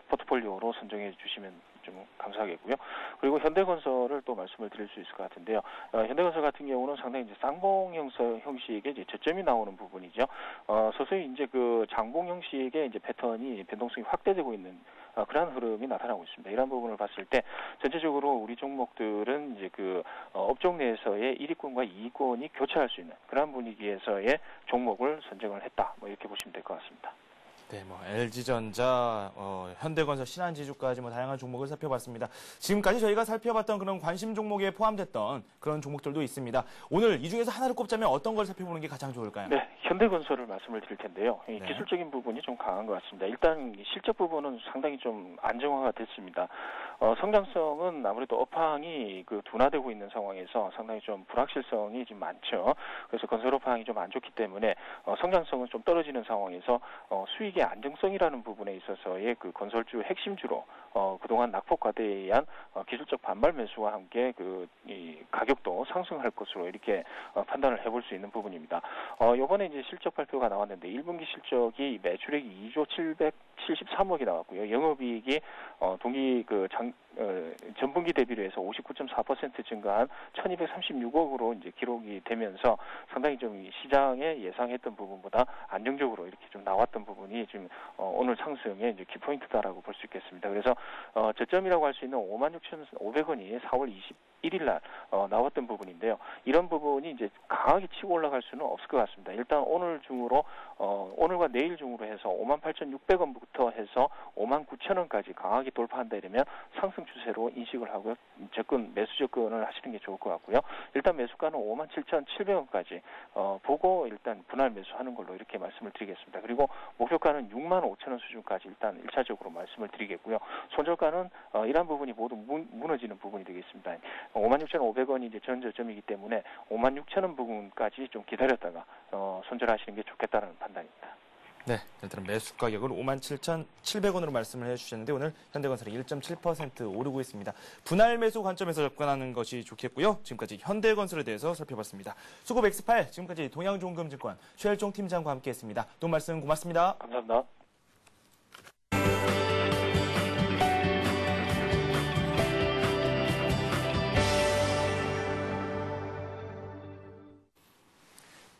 포트폴리오로 선정해 주시면 좀 감사하겠고요. 그리고 현대건설을 또 말씀을 드릴 수 있을 것 같은데요. 현대건설 같은 경우는 상당히 이제 쌍봉 형식의 이제 저점이 나오는 부분이죠. 서서히 이제 그 장봉 형식의 이제 패턴이 변동성이 확대되고 있는 그런 흐름이 나타나고 있습니다. 이런 부분을 봤을 때 전체적으로 우리 종목들은 이제 그 업종 내에서의 1위권과 2위권이 교차할 수 있는 그런 분위기에서의 종목을 선정을 했다. 이렇게 보시면 될 것 같습니다. 네, LG전자, 현대건설, 신한지주까지 다양한 종목을 살펴봤습니다. 지금까지 저희가 살펴봤던 그런 관심 종목에 포함됐던 그런 종목들도 있습니다. 오늘 이 중에서 하나를 꼽자면 어떤 걸 살펴보는 게 가장 좋을까요? 네, 현대건설을 말씀을 드릴 텐데요. 네. 기술적인 부분이 좀 강한 것 같습니다. 일단 실적 부분은 상당히 좀 안정화가 됐습니다. 성장성은 아무래도 업황이 둔화되고 있는 상황에서 상당히 좀 불확실성이 좀 많죠. 그래서 건설 업황이 좀 안 좋기 때문에 성장성은 좀 떨어지는 상황에서 수익의 안정성이라는 부분에 있어서의 그 건설주 핵심주로 그동안 낙폭 과대에 의한 기술적 반발 매수와 함께 이 가격도 상승할 것으로 이렇게 판단을 해볼 수 있는 부분입니다. 이번에 이제 실적 발표가 나왔는데 1분기 실적이 매출액이 2조 773억이 나왔고요. 영업이익이 전분기 대비로 해서 59.4% 증가한 1,236억으로 이제 기록이 되면서 상당히 좀 시장에 예상했던 부분보다 안정적으로 이렇게 좀 나왔던 부분이 지금 오늘 상승의 이제 키포인트다라고 볼 수 있겠습니다. 그래서 저점이라고 할 수 있는 56,500원이 4월 1일 날 나왔던 부분인데요. 이런 부분이 이제 강하게 치고 올라갈 수는 없을 것 같습니다. 일단 오늘 중으로 오늘과 내일 중으로 해서 58,600원부터 해서 59,000원까지 강하게 돌파한다 이러면 상승 추세로 인식을 하고 매수 접근을 하시는 게 좋을 것 같고요. 일단 매수가는 57,700원까지 보고 일단 분할 매수하는 걸로 이렇게 말씀을 드리겠습니다. 그리고 목표가는 65,000원 수준까지 일단 1차적으로 말씀을 드리겠고요. 손절가는 이러한 부분이 모두 무너지는 부분이 되겠습니다. 56,500원이 이제 전 저점이기 때문에 56,000원 부분까지 좀 기다렸다가 손절하시는 게 좋겠다는 판단입니다. 네, 일단 매수 가격을 57,700원으로 말씀을 해주셨는데 오늘 현대건설이 1.7% 오르고 있습니다. 분할 매수 관점에서 접근하는 것이 좋겠고요. 지금까지 현대건설에 대해서 살펴봤습니다. 수고 엑스팔 지금까지 동양종금증권 최일종 팀장과 함께했습니다. 도움 말씀 고맙습니다. 감사합니다.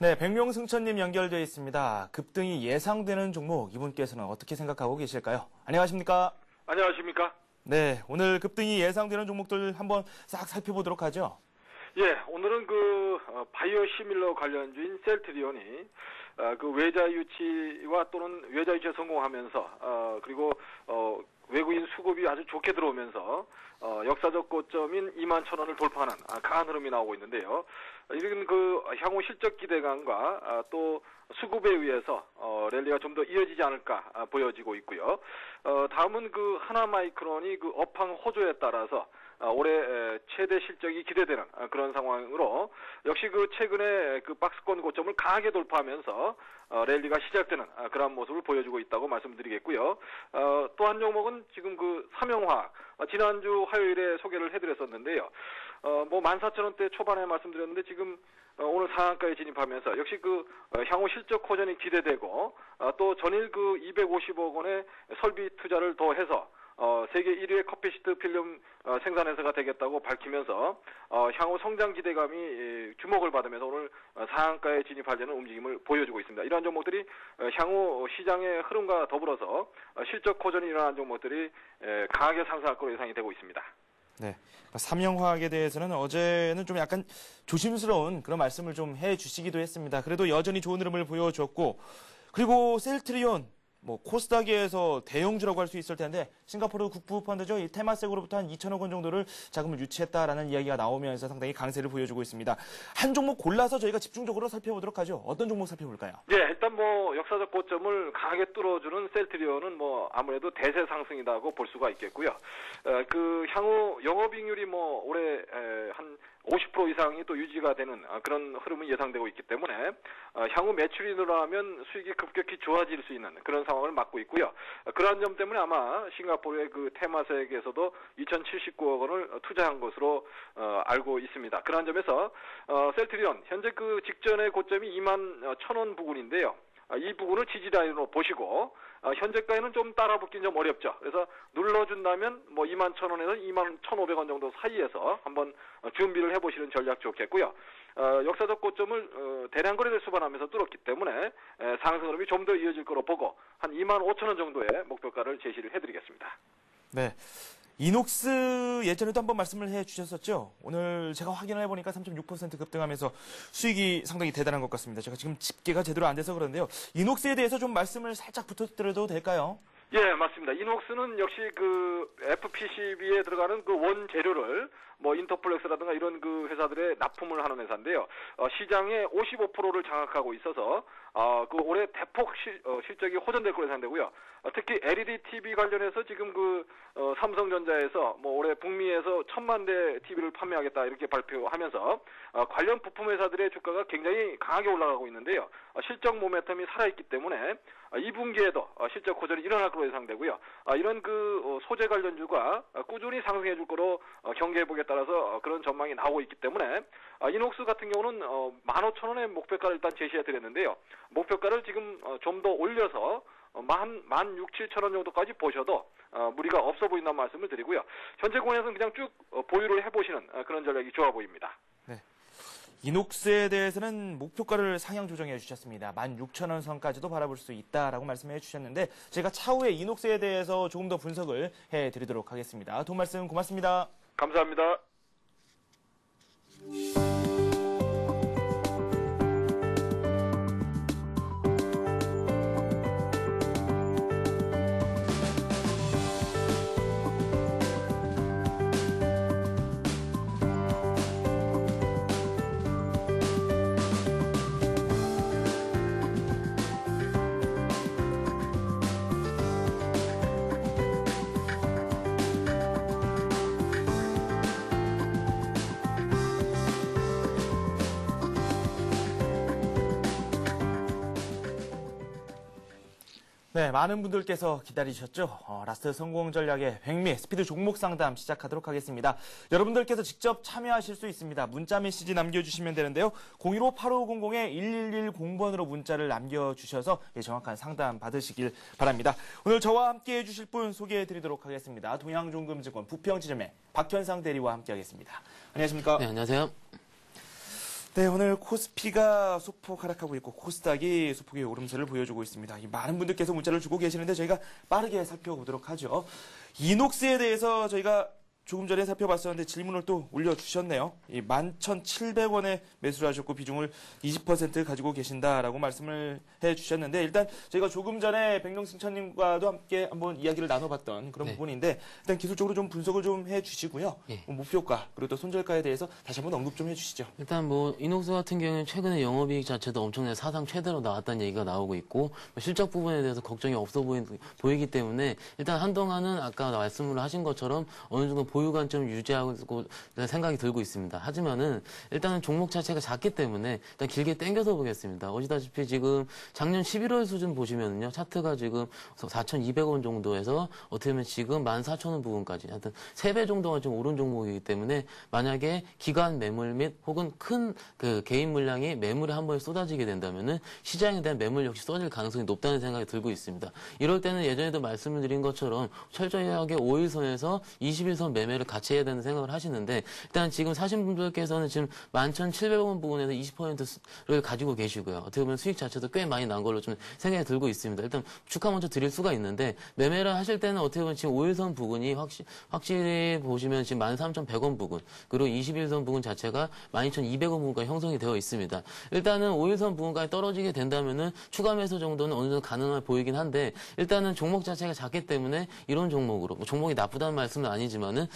네, 백룡승천님 연결되어 있습니다. 급등이 예상되는 종목 이분께서는 어떻게 생각하고 계실까요? 안녕하십니까? 안녕하십니까? 네, 오늘 급등이 예상되는 종목들 한번 싹 살펴보도록 하죠. 예, 오늘은 바이오 시밀러 관련주인 셀트리온이 그 외자 유치와 또는 외자 유치에 성공하면서 그리고 외국인 수급이 아주 좋게 들어오면서 역사적 고점인 21,000원을 돌파하는 강한 흐름이 나오고 있는데요. 이런 향후 실적 기대감과 또 수급에 의해서 랠리가 좀 더 이어지지 않을까 보여지고 있고요. 다음은 하나마이크론이 업황 호조에 따라서 올해 최대 실적이 기대되는 그런 상황으로 역시 최근에 박스권 고점을 강하게 돌파하면서 랠리가 시작되는 그런 모습을 보여주고 있다고 말씀드리겠고요. 또 한 종목은 지금 삼영화학 지난주 화요일에 소개를 해드렸었는데요. 14,000원대 초반에 말씀드렸는데 지금 오늘 상한가에 진입하면서 역시 향후 실적 호전이 기대되고 또 전일 250억 원의 설비 투자를 더해서 세계 1위의 커피시트 필름 생산회사가 되겠다고 밝히면서 향후 성장 기대감이 주목을 받으면서 오늘 상한가에 진입하려는 움직임을 보여주고 있습니다. 이러한 종목들이 향후 시장의 흐름과 더불어서 실적 호전이 일어난 종목들이 강하게 상승할 것으로 예상이 되고 있습니다. 네, 삼영화학에 대해서는 어제는 좀 약간 조심스러운 그런 말씀을 좀 해주시기도 했습니다. 그래도 여전히 좋은 흐름을 보여줬고 그리고 셀트리온 코스닥에서 대형주라고 할 수 있을 텐데 싱가포르 국부 펀드죠. 이 테마섹으로부터 한 2천억 원 정도를 자금을 유치했다라는 이야기가 나오면서 상당히 강세를 보여주고 있습니다. 한 종목 골라서 저희가 집중적으로 살펴보도록 하죠. 어떤 종목 살펴볼까요? 네, 일단 역사적 고점을 강하게 뚫어주는 셀트리온은 아무래도 대세 상승이라고 볼 수가 있겠고요. 향후 영업이익률이 올해 한 50% 이상이 또 유지가 되는 그런 흐름이 예상되고 있기 때문에 향후 매출이 늘어나면 수익이 급격히 좋아질 수 있는 그런 상황을 맞고 있고요. 그러한 점 때문에 아마 싱가포르의 테마섹에서도 2,079억 원을 투자한 것으로 알고 있습니다. 그러한 점에서 셀트리온 현재 직전의 고점이 21,000원 부근인데요. 이 부분을 지지라인으로 보시고 현재가에는 좀 따라붙긴 좀 어렵죠. 그래서 눌러준다면 21,000원에서 21,500원 정도 사이에서 한번 준비를 해보시는 전략 좋겠고요. 역사적 고점을 대량 거래를 수반하면서 뚫었기 때문에 상승 흐름이 좀 더 이어질 거로 보고 한 25,000원 정도의 목표가를 제시를 해드리겠습니다. 네. 이녹스 예전에도 한번 말씀을 해주셨었죠. 오늘 제가 확인을 해보니까 3.6% 급등하면서 수익이 상당히 대단한 것 같습니다. 제가 지금 집계가 제대로 안 돼서 그런데요. 이녹스에 대해서 좀 말씀을 살짝 부탁드려도 될까요? 예, 맞습니다. 이녹스는 역시 FPCB에 들어가는 원재료를 인터플렉스라든가 이런 회사들의 납품을 하는 회사인데요. 시장의 55%를 장악하고 있어서 올해 대폭 실적이 호전될 것으로 예상되고요. 특히 LED TV 관련해서 지금 삼성전자에서 올해 북미에서 1,000만 대 TV를 판매하겠다 이렇게 발표하면서 관련 부품 회사들의 주가가 굉장히 강하게 올라가고 있는데요. 실적 모멘텀이 살아있기 때문에 2분기에도 실적 호전이 일어날 것으로 예상되고요. 이런 소재 관련주가 꾸준히 상승해 줄 거로 경계해보기에 따라서 그런 전망이 나오고 있기 때문에 이녹스 같은 경우는 15,000원의 목표가를 일단 제시해 드렸는데요. 목표가를 지금 좀 더 올려서 16,000원 정도까지 보셔도 무리가 없어 보인다는 말씀을 드리고요. 현재 공연에서는 그냥 쭉 보유를 해보시는 그런 전략이 좋아 보입니다. 네. 이녹스에 대해서는 목표가를 상향 조정해 주셨습니다. 16,000원 선까지도 바라볼 수 있다라고 말씀해 주셨는데 제가 차후에 이녹스에 대해서 조금 더 분석을 해드리도록 하겠습니다. 도움 말씀 고맙습니다. 감사합니다. 네, 많은 분들께서 기다리셨죠? 라스트 성공 전략의 백미 스피드 종목 상담 시작하도록 하겠습니다. 여러분들께서 직접 참여하실 수 있습니다. 문자 메시지 남겨주시면 되는데요. 015-8500-1110번으로 문자를 남겨주셔서 정확한 상담 받으시길 바랍니다. 오늘 저와 함께 해주실 분 소개해드리도록 하겠습니다. 동양종금증권 부평지점의 박현상 대리와 함께하겠습니다. 안녕하십니까? 네, 안녕하세요. 네, 오늘 코스피가 소폭 하락하고 있고 코스닥이 소폭의 오름세를 보여주고 있습니다. 많은 분들께서 문자를 주고 계시는데 저희가 빠르게 살펴보도록 하죠. 이녹스에 대해서 저희가 조금 전에 살펴봤었는데 질문을 또 올려주셨네요. 11,700원에 매수를 하셨고 비중을 20% 가지고 계신다라고 말씀을 해주셨는데 일단 저희가 조금 전에 백룡승천님과도 함께 한번 이야기를 나눠봤던 그런 부분인데 일단 기술적으로 좀 분석을 좀 해주시고요. 목표가 그리고 또 손절가에 대해서 다시 한번 언급 좀 해주시죠. 일단 이녹스 같은 경우는 최근에 영업이익 자체도 엄청나게 사상 최대로 나왔다는 얘기가 나오고 있고 실적 부분에 대해서 걱정이 없어 보이기 때문에 일단 한동안은 아까 말씀을 하신 것처럼 어느 정도 보유 관점 유지하고 생각이 들고 있습니다. 하지만은 일단은 종목 자체가 작기 때문에 일단 길게 당겨서 보겠습니다. 보시다시피 지금 작년 11월 수준 보시면은요 차트가 지금 4,200원 정도에서 어떻게 보면 지금 14,000원 부분까지 하여튼 3배 정도가 좀 오른 종목이기 때문에 만약에 기관 매물 및 혹은 큰 개인 물량이 매물에 한 번에 쏟아지게 된다면은 시장에 대한 매물 역시 쏟아질 가능성이 높다는 생각이 들고 있습니다. 이럴 때는 예전에도 말씀을 드린 것처럼 철저하게 5일선에서 21선 매매를 같이 해야 되는 생각을 하시는데 일단 지금 사신 분들께서는 지금 11,700원 부분에서 20%를 가지고 계시고요. 어떻게 보면 수익 자체도 꽤 많이 난 걸로 좀 생각이 들고 있습니다. 일단 주가 먼저 드릴 수가 있는데 매매를 하실 때는 어떻게 보면 지금 5일선 부분이 확실히 보시면 지금 13,100원 부분 그리고 21선 부분 자체가 12,200원 부분까지 형성이 되어 있습니다. 일단은 5일선 부분까지 떨어지게 된다면은 추가 매수 정도는 어느 정도 가능해 보이긴 한데 일단은 종목 자체가 작기 때문에 이런 종목으로 종목이 나쁘다는 말씀은 아니지만은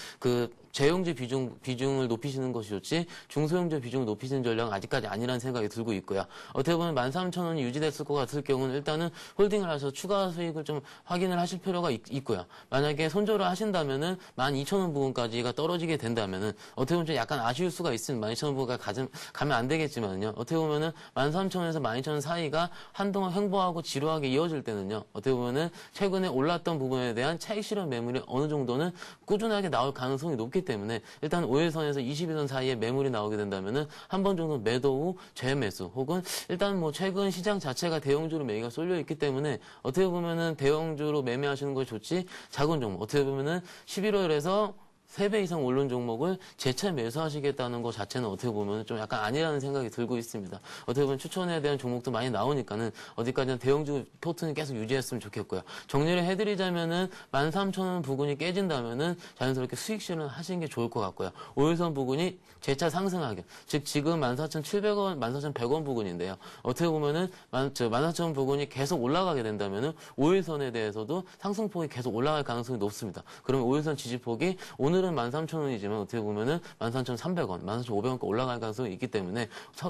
재용지 비중을 높이시는 것이 좋지 중소형주 비중을 높이시는 전략은 아직까지 아니라는 생각이 들고 있고요. 어떻게 보면 13,000원이 유지됐을 것 같을 경우는 일단은 홀딩을 하셔서 추가 수익을 좀 확인을 하실 필요가 있고요. 만약에 손절을 하신다면은 12,000원 부분까지가 떨어지게 된다면은 어떻게 보면 좀 약간 아쉬울 수가 있으면 12,000원 부분까지 가면 안 되겠지만요. 어떻게 보면은 13,000원에서 12,000원 사이가 한동안 횡보하고 지루하게 이어질 때는요. 어떻게 보면은 최근에 올랐던 부분에 대한 차익 실현 매물이 어느 정도는 꾸준하게 나올 가능성이 높기 때문에 일단 5일선에서 22선 사이에 매물이 나오게 된다면은 한 번 정도 매도 후 재매수 혹은 일단 최근 시장 자체가 대형주로 매기가 쏠려 있기 때문에 어떻게 보면은 대형주로 매매하시는 것이 좋지 작은 종목 어떻게 보면은 11월에서 3배 이상 오른 종목을 재차 매수하시겠다는 것 자체는 어떻게 보면 좀 약간 아니라는 생각이 들고 있습니다. 어떻게 보면 추천에 대한 종목도 많이 나오니까는 어디까지나 대형주 포트는 계속 유지했으면 좋겠고요. 정리를 해드리자면은 13,000원 부근이 깨진다면은 자연스럽게 수익 실현 하시는 게 좋을 것 같고요. 5일선 부근이 재차 상승하게, 즉 지금 14,700원, 14,100원 부근인데요. 어떻게 보면은 14,000원 부근이 계속 올라가게 된다면은 5일선에 대해서도 상승폭이 계속 올라갈 가능성이 높습니다. 그러면 5일선 지지폭이 오늘은 13,000원이지만 어떻게 보면은 13,300원, 14,500원까지 올라갈 가능성이 있기 때문에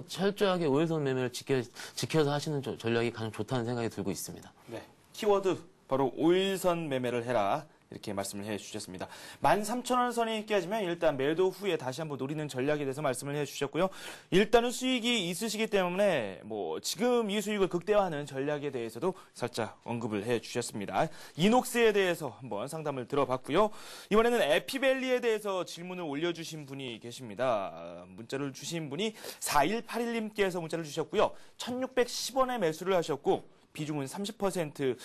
철저하게 5일선 매매를 지켜서 하시는 전략이 가장 좋다는 생각이 들고 있습니다. 네, 키워드 바로 5일선 매매를 해라. 이렇게 말씀을 해주셨습니다. 13,000원 선이 깨지면 일단 매도 후에 다시 한번 노리는 전략에 대해서 말씀을 해주셨고요. 일단은 수익이 있으시기 때문에 지금 이 수익을 극대화하는 전략에 대해서도 살짝 언급을 해주셨습니다. 이녹스에 대해서 한번 상담을 들어봤고요. 이번에는 에피밸리에 대해서 질문을 올려주신 분이 계십니다. 문자를 주신 분이 4181님께서 문자를 주셨고요. 1,610원에 매수를 하셨고 비중은 30%.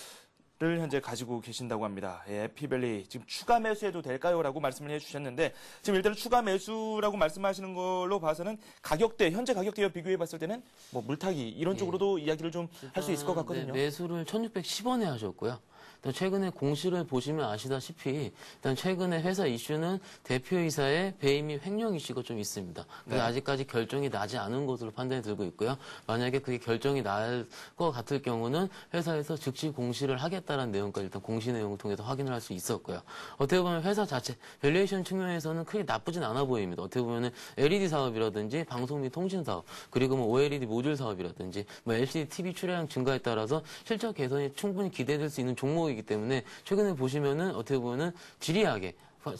를 현재 가지고 계신다고 합니다. 에피밸리 지금 추가 매수해도 될까요? 라고 말씀을 해주셨는데 지금 일단은 추가 매수라고 말씀하시는 걸로 봐서는 현재 가격대와 비교해 봤을 때는 물타기 이런 쪽으로도 이야기를 좀 할 수 있을 것 같거든요. 매수를 1,610원에 하셨고요. 일단 최근에 공시를 보시면 아시다시피 일단 최근에 회사 이슈는 대표이사의 배임 및 횡령 이슈가 좀 있습니다. 그래서 아직까지 결정이 나지 않은 것으로 판단이 들고 있고요. 만약에 그게 결정이 날 것 같을 경우는 회사에서 즉시 공시를 하겠다는 내용까지 일단 공시 내용을 통해서 확인을 할 수 있었고요. 어떻게 보면 회사 자체 밸류에이션 측면에서는 크게 나쁘진 않아 보입니다. 어떻게 보면은 LED 사업이라든지 방송 및 통신 사업, 그리고 뭐 OLED 모듈 사업이라든지 뭐 LCD TV 출하량 증가에 따라서 실적 개선이 충분히 기대될 수 있는 종목이기 때문에 최근에 보시면은 어떻게 보면은 지리하게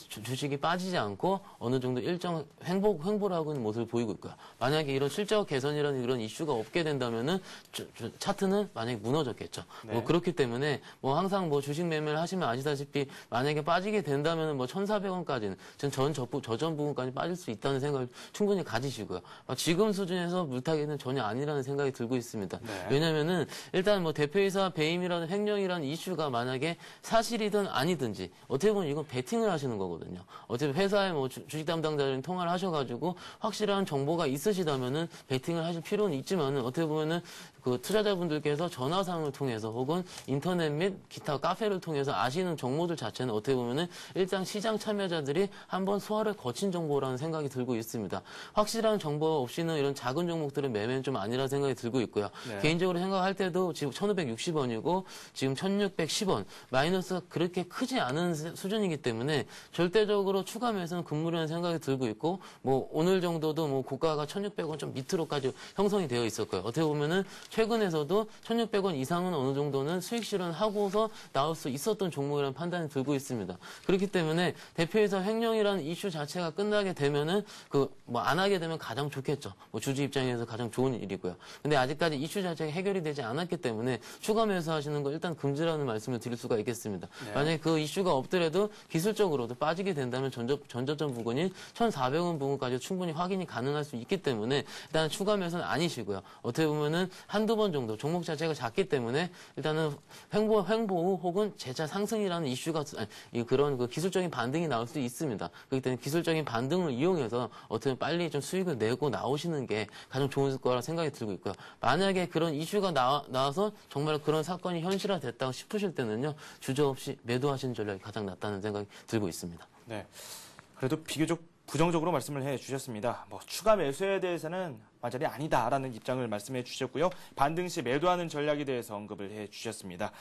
주식이 빠지지 않고 어느 정도 일정 횡보를 하고 있는 모습을 보이고 있고요. 만약에 이런 실적 개선이라는 이런 이슈가 없게 된다면은 차트는 만약에 무너졌겠죠. 네. 뭐 그렇기 때문에 뭐 항상 뭐 주식 매매를 하시면 아시다시피 만약에 빠지게 된다면은 뭐 1,400원까지는 저점 부분까지 빠질 수 있다는 생각을 충분히 가지시고요. 지금 수준에서 물타기는 전혀 아니라는 생각이 들고 있습니다. 네. 왜냐면은 일단 뭐 대표이사 배임이라는 횡령이라는 이슈가 만약에 사실이든 아니든지 어떻게 보면 이건 베팅을 하시는 거거든요. 어차피 회사에 뭐 주식 담당자들이 통화를 하셔가지고 확실한 정보가 있으시다면은 베팅을 하실 필요는 있지만은 어떻게 보면은 그 투자자분들께서 전화상을 통해서 혹은 인터넷 및 기타 카페를 통해서 아시는 정보들 자체는 어떻게 보면은 일단 시장 참여자들이 한번 소화를 거친 정보라는 생각이 들고 있습니다. 확실한 정보 없이는 이런 작은 종목들은 매매는 좀 아니라 생각이 들고 있고요. 네. 개인적으로 생각할 때도 지금 1,560원이고 지금 1,610원 마이너스가 그렇게 크지 않은 수준이기 때문에 절대적으로 추가 매수는 금물이라는 생각이 들고 있고 뭐 오늘 정도도 뭐 고가가 1,600원 좀 밑으로까지 형성이 되어 있었고요. 어떻게 보면은 최근에서도 1,600원 이상은 어느 정도는 수익 실현하고서 나올 수 있었던 종목이라는 판단이 들고 있습니다. 그렇기 때문에 대표이사 횡령이라는 이슈 자체가 끝나게 되면은 그 뭐 안 하게 되면 가장 좋겠죠. 뭐 주주 입장에서 가장 좋은 일이고요. 근데 아직까지 이슈 자체가 해결이 되지 않았기 때문에 추가 매수하시는 거 일단 금지라는 말씀을 드릴 수가 있겠습니다. 네. 만약에 그 이슈가 없더라도 기술적으로도 빠지게 된다면 전저점 부근인 1,400원 부근까지 충분히 확인이 가능할 수 있기 때문에 일단 추가 매수는 아니시고요. 어떻게 보면은 한두 번 정도 종목 자체가 작기 때문에 일단은 횡보 후 혹은 재차 상승이라는 이슈가 그런 그 기술적인 반등이 나올 수 있습니다. 그렇기 때문에 기술적인 반등을 이용해서 어떻게 보면 빨리 좀 수익을 내고 나오시는 게 가장 좋은 거라 생각이 들고 있고요. 만약에 그런 이슈가 나와서 정말 그런 사건이 현실화됐다고 싶으실 때는요. 주저없이 매도하시는 전략이 가장 낫다는 생각이 들고 있습니다. 네. 그래도 비교적 부정적으로 말씀을 해 주셨습니다. 뭐 추가 매수에 대해서는 완전히 아니다라는 입장을 말씀해 주셨고요. 반등 시 매도하는 전략에 대해서 언급을 해 주셨습니다.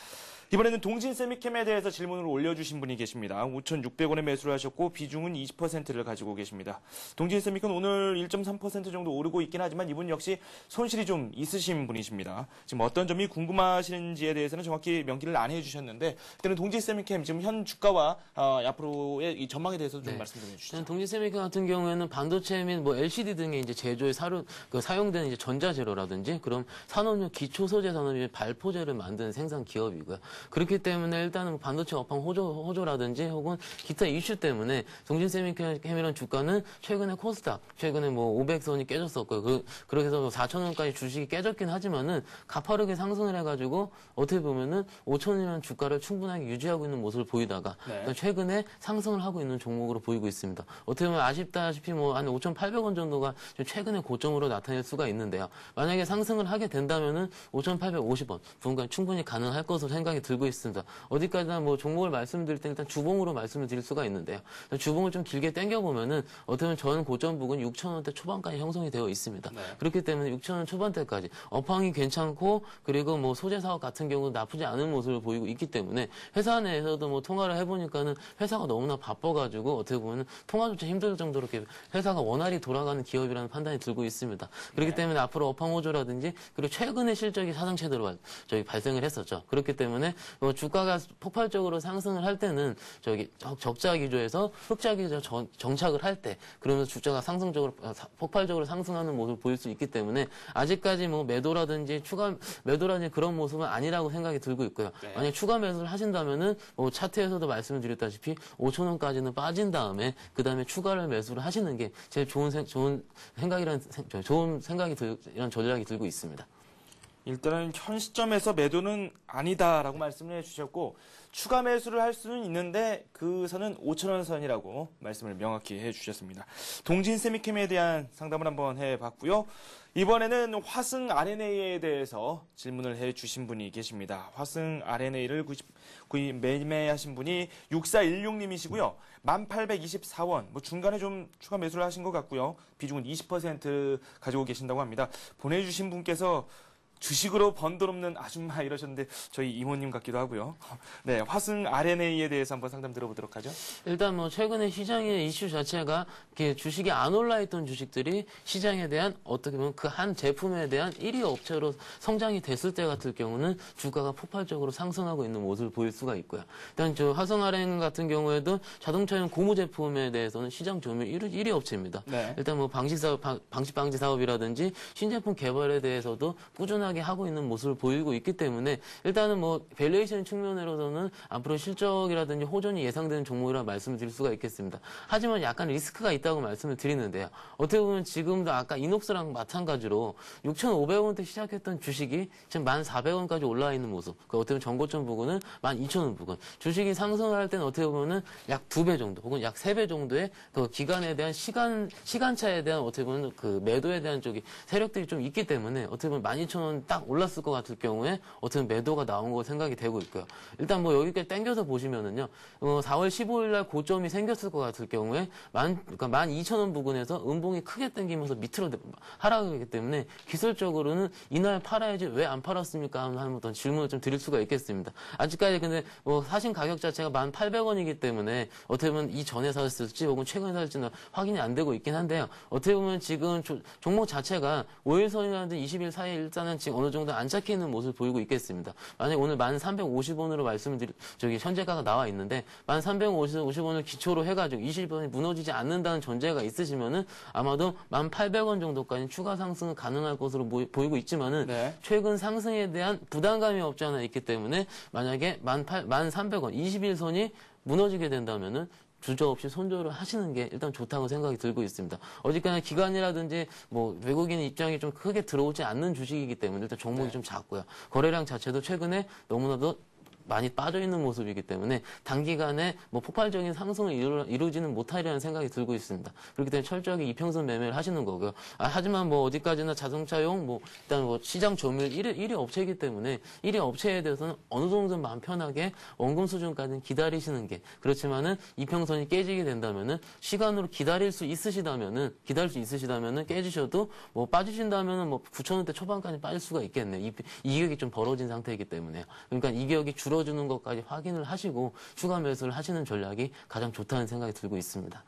이번에는 동진 세미캠에 대해서 질문을 올려주신 분이 계십니다. 5,600원에 매수를 하셨고 비중은 20%를 가지고 계십니다. 동진 세미캠 오늘 1.3% 정도 오르고 있긴 하지만 이분 역시 손실이 좀 있으신 분이십니다. 지금 어떤 점이 궁금하신지에 대해서는 정확히 명기를 안 해주셨는데 일단은 동진 세미캠 지금 현 주가와 앞으로의 이 전망에 대해서 좀 말씀 좀 해주시죠. 동진 세미캠 같은 경우에는 반도체 및 뭐 LCD 등의 이제 제조에 사용되는 이제 전자재료라든지 그럼 산업용 기초 소재 산업의 발포제를 만드는 생산 기업이고요. 그렇기 때문에 일단은 뭐 반도체 업황 호조라든지 혹은 기타 이슈 때문에 동진 세미캠이라는 주가는 최근에 코스닥 최근에 뭐 500선이 깨졌었고요. 그렇게 해서 4,000원까지 주식이 깨졌긴 하지만은 가파르게 상승을 해가지고 어떻게 보면은 5,000원이라는 주가를 충분하게 유지하고 있는 모습을 보이다가 네. 최근에 상승을 하고 있는 종목으로 보이고 있습니다. 어떻게 보면 아쉽다시피 뭐 한 5,800원 정도가 최근에 고점으로 나타낼 수가 있는데요. 만약에 상승을 하게 된다면은 5,850원 부분까지 충분히 가능할 것으로 생각이 들고 있습니다. 어디까지나 뭐 종목을 말씀드릴 때 일단 주봉으로 말씀을 드릴 수가 있는데요. 주봉을 좀 길게 당겨보면은 어떻게 보면 전 고점 부근 6,000원대 초반까지 형성이 되어 있습니다. 네. 그렇기 때문에 6,000원 초반대까지 업황이 괜찮고 그리고 뭐 소재 사업 같은 경우도 나쁘지 않은 모습을 보이고 있기 때문에 회사 내에서도 뭐 통화를 해보니까는 회사가 너무나 바빠가지고 어떻게 보면은 통화조차 힘들 정도로 이렇게 회사가 원활히 돌아가는 기업이라는 판단이 들고 있습니다. 그렇기 때문에 앞으로 업황 호조라든지 그리고 최근에 실적이 사상 최대로 발생을 했었죠. 그렇기 때문에 뭐 주가가 폭발적으로 상승을 할 때는 적자 기조에서 흑자 기조 정착을 할 때 그러면서 주가가 폭발적으로 상승하는 모습을 보일 수 있기 때문에 아직까지 뭐 매도라든지 추가 매도라든지 그런 모습은 아니라고 생각이 들고 있고요. 네. 만약 추가 매수를 하신다면은 뭐 차트에서도 말씀을 드렸다시피 5,000원까지는 빠진 다음에 그 다음에 추가를 매수를 하시는 게 제일 좋은 생각이 이런 전략이 들고 있습니다. 일단은 현 시점에서 매도는 아니다라고 말씀을 해주셨고 추가 매수를 할 수는 있는데 그 선은 5,000원 선이라고 말씀을 명확히 해주셨습니다. 동진 세미캠에 대한 상담을 한번 해봤고요. 이번에는 화승 RNA에 대해서 질문을 해주신 분이 계십니다. 화승 RNA를 매매하신 분이 6416님이시고요. 1,824원, 중간에 좀 추가 매수를 하신 것 같고요. 비중은 20% 가지고 계신다고 합니다. 보내주신 분께서 주식으로 번 돈 없는 아줌마 이러셨는데 저희 이모님 같기도 하고요. 네, 화승 RNA에 대해서 한번 상담 들어보도록 하죠. 일단 최근에 시장의 이슈 자체가 주식이 안 올라있던 주식들이 시장에 대한 어떻게 보면 그 한 제품에 대한 1위 업체로 성장이 됐을 때 같은 경우는 주가가 폭발적으로 상승하고 있는 모습을 보일 수가 있고요. 일단 화승 RNA 같은 경우에도 자동차용 고무 제품에 대해서는 시장 점유율 1위 업체입니다. 네. 일단 방식 방지 사업이라든지 신제품 개발에 대해서도 꾸준하게 하고 있는 모습을 보이고 있기 때문에 일단은 밸류에이션 측면으로서는 앞으로 실적이라든지 호전이 예상되는 종목이라 말씀을 드릴 수가 있겠습니다. 하지만 약간 리스크가 있다고 말씀을 드리는데요. 어떻게 보면 지금도 아까 이녹스랑 마찬가지로 6,500원대 시작했던 주식이 지금 1,400원까지 올라와 있는 모습. 어떻게 보면 전고점 부근은 12,000원 부근. 주식이 상승을 할 때는 어떻게 보면은 약 2배 정도 혹은 약 3배 정도의 그 기간에 대한 시간차에 대한 어떻게 보면 그 매도에 대한 쪽이 세력들이 좀 있기 때문에 어떻게 보면 12,000원 딱 올랐을 것 같을 경우에 어떻게 보면 매도가 나온 거 생각이 되고 있고요. 일단 여기까지 당겨서 보시면은요. 4월 15일 날 고점이 생겼을 것 같을 경우에 12,000원 부근에서 음봉이 크게 당기면서 밑으로 하락하기 때문에 기술적으로는 이날 팔아야지 왜 안 팔았습니까? 하는 어떤 질문을 좀 드릴 수가 있겠습니다. 아직까지 근데 사신 가격 자체가 1,800원이기 때문에 어떻게 보면 이전에 샀을지 혹은 최근에 샀을지는 확인이 안 되고 있긴 한데요. 어떻게 보면 지금 종목 자체가 5일선이라든지 20일 사이에 일단은 지금 어느 정도 안착해 있는 모습을 보이고 있겠습니다. 만약에 오늘 1,350원으로 말씀을 현재가가 나와 있는데 1,350원을 기초로 해가지고 20원이 무너지지 않는다는 전제가 있으시면은 아마도 1,800원 정도까지 추가 상승은 가능할 것으로 보이고 있지만은 네. 최근 상승에 대한 부담감이 없지 않아 있기 때문에 만약에 1,300원 21선이 무너지게 된다면은 주저없이 손절을 하시는 게 일단 좋다고 생각이 들고 있습니다. 어쨌거나 기관이라든지 외국인 입장이 좀 크게 들어오지 않는 주식이기 때문에 일단 종목이 좀 작고요. 거래량 자체도 최근에 너무나도 많이 빠져있는 모습이기 때문에 단기간에 폭발적인 상승을 이루지는 못하리라는 생각이 들고 있습니다. 그렇기 때문에 철저하게 이평선 매매를 하시는 거고요. 하지만 어디까지나 자동차용 일단 시장 점유율 1위 업체이기 때문에 1위 업체에 대해서는 어느 정도 마음 편하게 원금 수준까지는 기다리시는 게 그렇지만은 이평선이 깨지게 된다면은 시간으로 기다릴 수 있으시다면은 깨지셔도 빠지신다면은 9,000원대 초반까지 빠질 수가 있겠네요. 이격이 좀 벌어진 상태이기 때문에요. 그러니까 이격이 줄어주는 것까지 확인을 하시고 추가 매수를 하시는 전략이 가장 좋다는 생각이 들고 있습니다.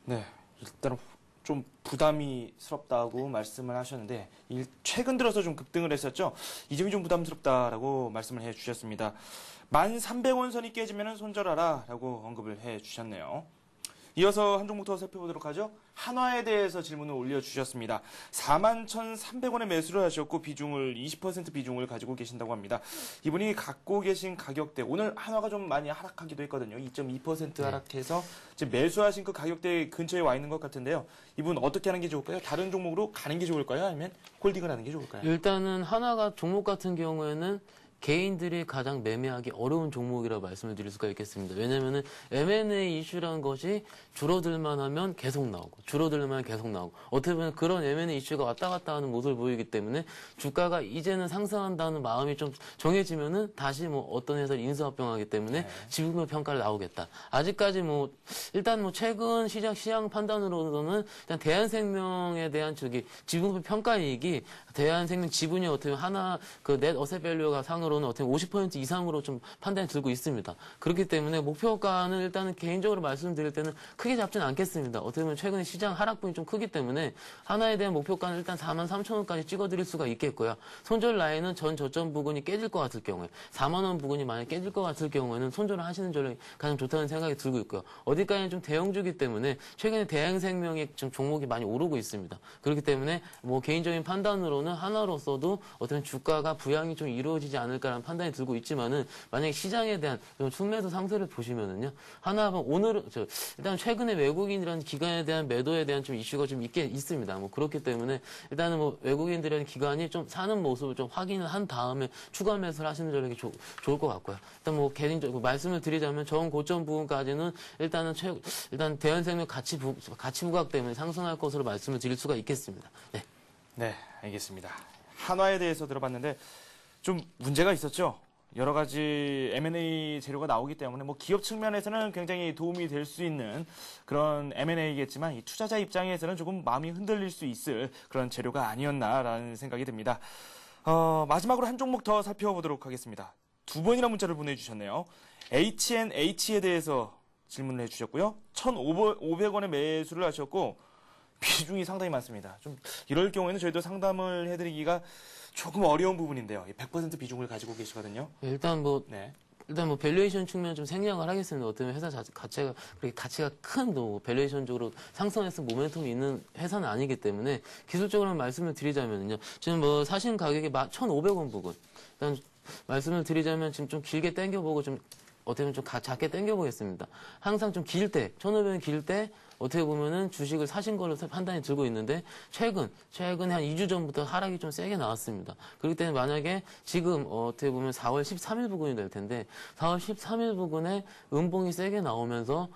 네, 일단 좀 부담이스럽다고 말씀을 하셨는데 최근 들어서 좀 급등을 했었죠. 이 점이 좀 부담스럽다라고 말씀을 해주셨습니다. 1,300원 선이 깨지면 손절하라라고 언급을 해주셨네요. 이어서 한 종목 더 살펴보도록 하죠. 한화에 대해서 질문을 올려주셨습니다. 41,300원에 매수를 하셨고 비중을 20% 비중을 가지고 계신다고 합니다. 이분이 갖고 계신 가격대 오늘 한화가 좀 많이 하락하기도 했거든요. 2.2% 하락해서 지금 매수하신 그 가격대 근처에 와 있는 것 같은데요. 이분 어떻게 하는 게 좋을까요? 다른 종목으로 가는 게 좋을까요? 아니면 홀딩을 하는 게 좋을까요? 일단은 한화가 종목 같은 경우에는 개인들이 가장 매매하기 어려운 종목이라고 말씀을 드릴 수가 있겠습니다. 왜냐면은 M&A 이슈라는 것이 줄어들만 하면 계속 나오고 어떻게 보면 그런 M&A 이슈가 왔다 갔다 하는 모습을 보이기 때문에 주가가 이제는 상승한다는 마음이 좀 정해지면은 다시 어떤 회사를 인수합병하기 때문에 지분별 평가를 나오겠다. 아직까지 일단 최근 시장 판단으로는 일단 대한생명에 대한 지분별 평가이익이 대한생명 지분이 어떻게 보면 하나 넷 어셋 밸류가 상으로는 어떻게 50% 이상으로 좀 판단이 들고 있습니다. 그렇기 때문에 목표가는 일단은 개인적으로 말씀드릴 때는 크게 잡지는 않겠습니다. 어떻게 보면 최근에 시장 하락분이 좀 크기 때문에 하나에 대한 목표가는 일단 43,000원까지 찍어드릴 수가 있겠고요. 손절 라인은 전 저점 부근이 깨질 것 같을 경우에 4만원 부근이 만약 깨질 것 같을 경우에는 손절을 하시는 전략이 가장 좋다는 생각이 들고 있고요. 어디까지는 좀 대형주기 때문에 최근에 대한생명의 좀 종목이 많이 오르고 있습니다. 그렇기 때문에 개인적인 판단으로는 하나로서도 어떤 주가가 부양이 좀 이루어지지 않을까 않을까라는 판단이 들고 있지만은 만약에 시장에 대한 순매도 상세를 보시면은요. 하나만 오늘은 일단 최근에 외국인이라는 기관에 대한 매도에 대한 좀 이슈가 좀 있습니다. 뭐 그렇기 때문에 일단은 뭐 외국인들이라는 기관이 좀 사는 모습을 좀 확인을 한 다음에 추가 매수를 하시는 전략이 좋을 것 같고요. 일단 뭐 개인적으로 말씀을 드리자면 전 고점 부분까지는 일단 대한생명 가치 부각 때문에 상승할 것으로 말씀을 드릴 수가 있겠습니다. 네. 네, 알겠습니다. 한화에 대해서 들어봤는데 좀 문제가 있었죠. 여러 가지 M&A 재료가 나오기 때문에 뭐 기업 측면에서는 굉장히 도움이 될 수 있는 그런 M&A겠지만 이 투자자 입장에서는 조금 마음이 흔들릴 수 있을 그런 재료가 아니었나라는 생각이 듭니다. 마지막으로 한 종목 더 살펴보도록 하겠습니다. 두 번이나 문자를 보내주셨네요. H&H에 대해서 질문을 해주셨고요. 1,500원에 매수를 하셨고 비중이 상당히 많습니다. 좀 이럴 경우에는 저희도 상담을 해드리기가 조금 어려운 부분인데요. 100% 비중을 가지고 계시거든요. 일단 뭐 밸류에이션 측면 좀 생략을 하겠습니다. 어떤 회사 자체가 그렇게 가치가 큰 밸류에이션적으로 상승해서 모멘텀이 있는 회사는 아니기 때문에 기술적으로 말씀을 드리자면요. 지금 뭐 사신 가격이 1,500원 부근. 일단 말씀을 드리자면 지금 좀 길게 당겨보고 좀 어떻게 보면 좀 작게 당겨보겠습니다. 항상 좀 길 때, 1,500원 길 때 어떻게 보면은 주식을 사신 걸로 판단이 들고 있는데 최근에 한 2주 전부터 하락이 좀 세게 나왔습니다. 그렇기 때문에 만약에 지금 어떻게 보면 4월 13일 부근이 될 텐데 4월 13일 부근에 음봉이 세게 나오면서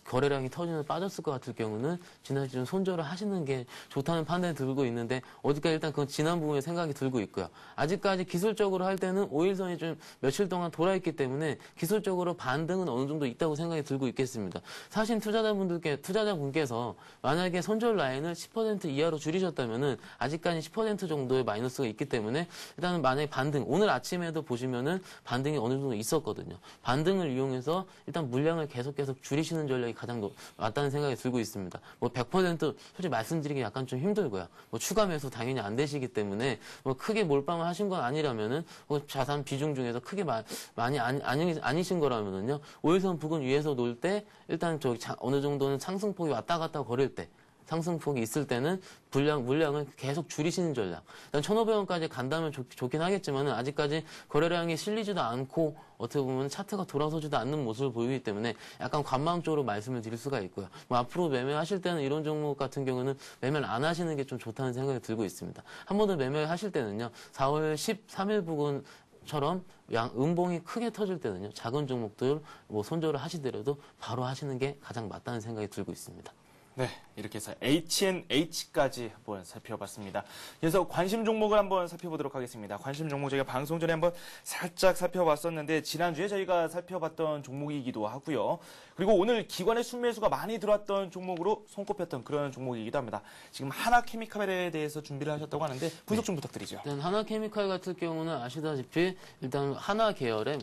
거래량이 터지면서 빠졌을 것 같을 경우는 지난주 좀 손절을 하시는 게 좋다는 판단이 들고 있는데 어디까지 일단 그건 지난 부분에 생각이 들고 있고요. 아직까지 기술적으로 할 때는 5일선이 좀 며칠 동안 돌아있기 때문에 기술적으로 반등은 어느 정도 있다고 생각이 들고 있겠습니다. 사실 투자자분께서 만약에 손절 라인을 10% 이하로 줄이셨다면은 아직까지 10% 정도의 마이너스가 있기 때문에 일단은 만약에 반등, 오늘 아침에도 보시면은 반등이 어느 정도 있었거든요. 반등을 이용해서 일단 물량을 계속 줄이시는 전략이 가장 맞다는 생각이 들고 있습니다. 뭐 100% 솔직히 말씀드리기 약간 좀 힘들고요. 뭐 추가 매수 당연히 안 되시기 때문에 뭐 크게 몰빵을 하신 건 아니라면은 뭐 자산 비중 중에서 크게 많이 아니신 거라면은요. 5일선 부근 위에서 놀 때 일단 어느 정도는 상승폭이 왔다 갔다 거릴 때 상승폭이 있을 때는 물량을 계속 줄이시는 전략. 일단 1,500원까지 간다면 좋긴 하겠지만 아직까지 거래량이 실리지도 않고 어떻게 보면 차트가 돌아서지도 않는 모습을 보이기 때문에 약간 관망적으로 말씀을 드릴 수가 있고요. 뭐 앞으로 매매하실 때는 이런 종목 같은 경우는 매매를 안 하시는 게 좀 좋다는 생각이 들고 있습니다. 한 번 더 매매하실 때는요. 4월 13일 부근 처럼 음봉이 크게 터질 때는요. 작은 종목들 뭐 손절을 하시더라도 바로 하시는 게 가장 맞다는 생각이 들고 있습니다. 네, 이렇게 해서 H&H까지 한번 살펴봤습니다. 그래서 관심 종목을 한번 살펴보도록 하겠습니다. 관심 종목 저희가 방송 전에 한번 살짝 살펴봤었는데 지난주에 저희가 살펴봤던 종목이기도 하고요. 그리고 오늘 기관의 순매수가 많이 들어왔던 종목으로 손꼽혔던 그런 종목이기도 합니다. 지금 하나케미칼에 대해서 준비를 하셨다고 하는데 분석 좀 부탁드리죠. 일단 하나케미칼 같은 경우는 아시다시피 일단 하나 계열의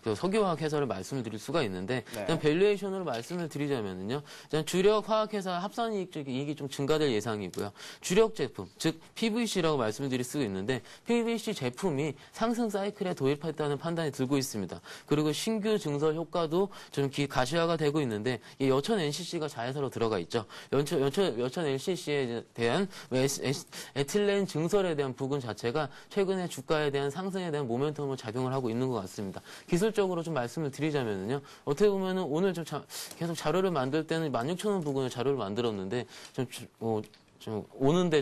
그 석유화학 회사를 말씀을 드릴 수가 있는데 일단 밸류에이션으로 말씀을 드리자면은요. 일단 주력 화학회사 합산 이익이 좀 증가될 예상이고요. 주력 제품, 즉 PVC라고 말씀을 드릴 수가 있는데 PVC 제품이 상승 사이클에 도입했다는 판단이 들고 있습니다. 그리고 신규 증설 효과도 좀 가시화가 되고 있는데 여천 NCC가 자회사로 들어가 있죠. 여천 NCC에 대한 에틸렌 증설에 대한 부분 자체가 최근에 주가에 대한 상승에 대한 모멘텀으로 작용을 하고 있는 것 같습니다. 기술적으로 좀 말씀을 드리자면요. 어떻게 보면은 오늘 좀 계속 자료를 만들 때는 16,000원 부근의 자료를 만들었는데 좀 오는데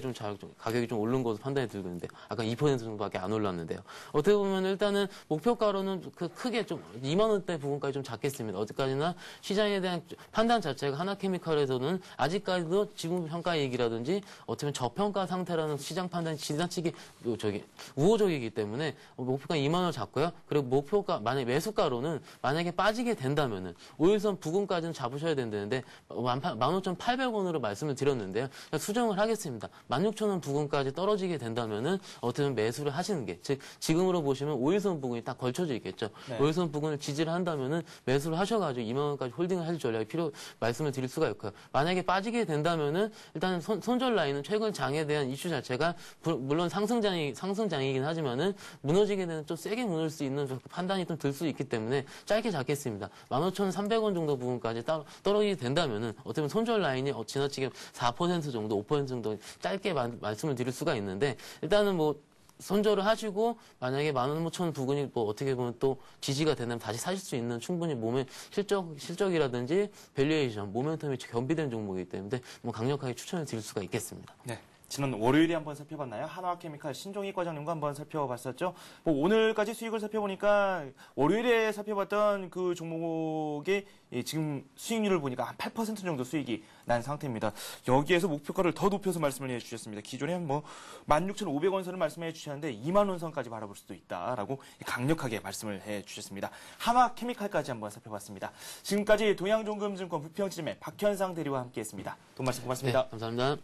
가격이 좀 오른 것으로 판단이 들고 있는데 아까 2% 정도밖에 안 올랐는데요. 어떻게 보면 일단은 목표가로는 크게 좀 2만 원대 부분까지 좀 잡겠습니다. 어디까지나 시장에 대한 판단 자체가 하나케미칼에서는 아직까지도 지분 평가 얘기라든지 어떻게 보면 저평가 상태라는 시장 판단이 지나치게 우호적이기 때문에 목표가 2만 원 잡고요. 그리고 목표가 매수가로는 만약에 빠지게 된다면은 5일선 부근까지는 잡으셔야 된다는데 15,800원으로 말씀을 드렸는데요. 수정을 하겠습니다. 16,000원 부근까지 떨어지게 된다면은 어떻게 보면 매수를 하시는 게, 즉 지금으로 보시면 5일선 부근이 딱 걸쳐져 있겠죠. 5일선 부근을 지지를 한다면은 매수를 하셔가지고 2만 원까지 홀딩을 하실 전략이 말씀을 드릴 수가 있고요. 만약에 빠지게 된다면은 일단 손절 라인은 최근 장에 대한 이슈 자체가 물론 상승장이긴 하지만은 무너지게 되는 좀 세게 무너질 수 있는 판단이 좀 들 수 있기 때문에 짧게 잡겠습니다. 15,300원 정도 부분까지 떨어지게 된다면은 어떻게 보면 손절 라인이 지나치게 4% 정도 5% 정도 짧게 말씀을 드릴 수가 있는데 일단은 손절을 하시고 만약에 15,000원 부근이 뭐 어떻게 보면 또 지지가 되면 다시 사실 수 있는 충분히 몸의 실적이라든지 밸류에이션, 모멘텀이 겸비된 종목이기 때문에 뭐 강력하게 추천을 드릴 수가 있겠습니다. 네. 지난 월요일에 한번 살펴봤나요? 한화케미칼 신종익 과장님과 한번 살펴봤었죠. 뭐 오늘까지 수익을 살펴보니까 월요일에 살펴봤던 그 종목의 지금 수익률을 보니까 한 8% 정도 수익이 난 상태입니다. 여기에서 목표가를 더 높여서 말씀을 해주셨습니다. 기존에 한 뭐 16,500원 선을 말씀해 주셨는데 2만 원 선까지 바라볼 수도 있다라고 강력하게 말씀을 해주셨습니다. 한화케미칼까지 한번 살펴봤습니다. 지금까지 동양종금증권 부평지점의 박현상 대리와 함께했습니다. 돈 말씀 고맙습니다. 네, 감사합니다.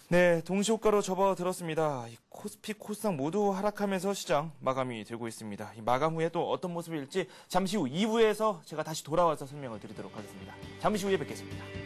네, 동시호가로 접어들었습니다. 코스피, 코스닥 모두 하락하면서 시장 마감이 되고 있습니다. 이 마감 후에 또 어떤 모습일지 잠시 후 2부에서 제가 다시 돌아와서 설명을 드리도록 하겠습니다. 잠시 후에 뵙겠습니다.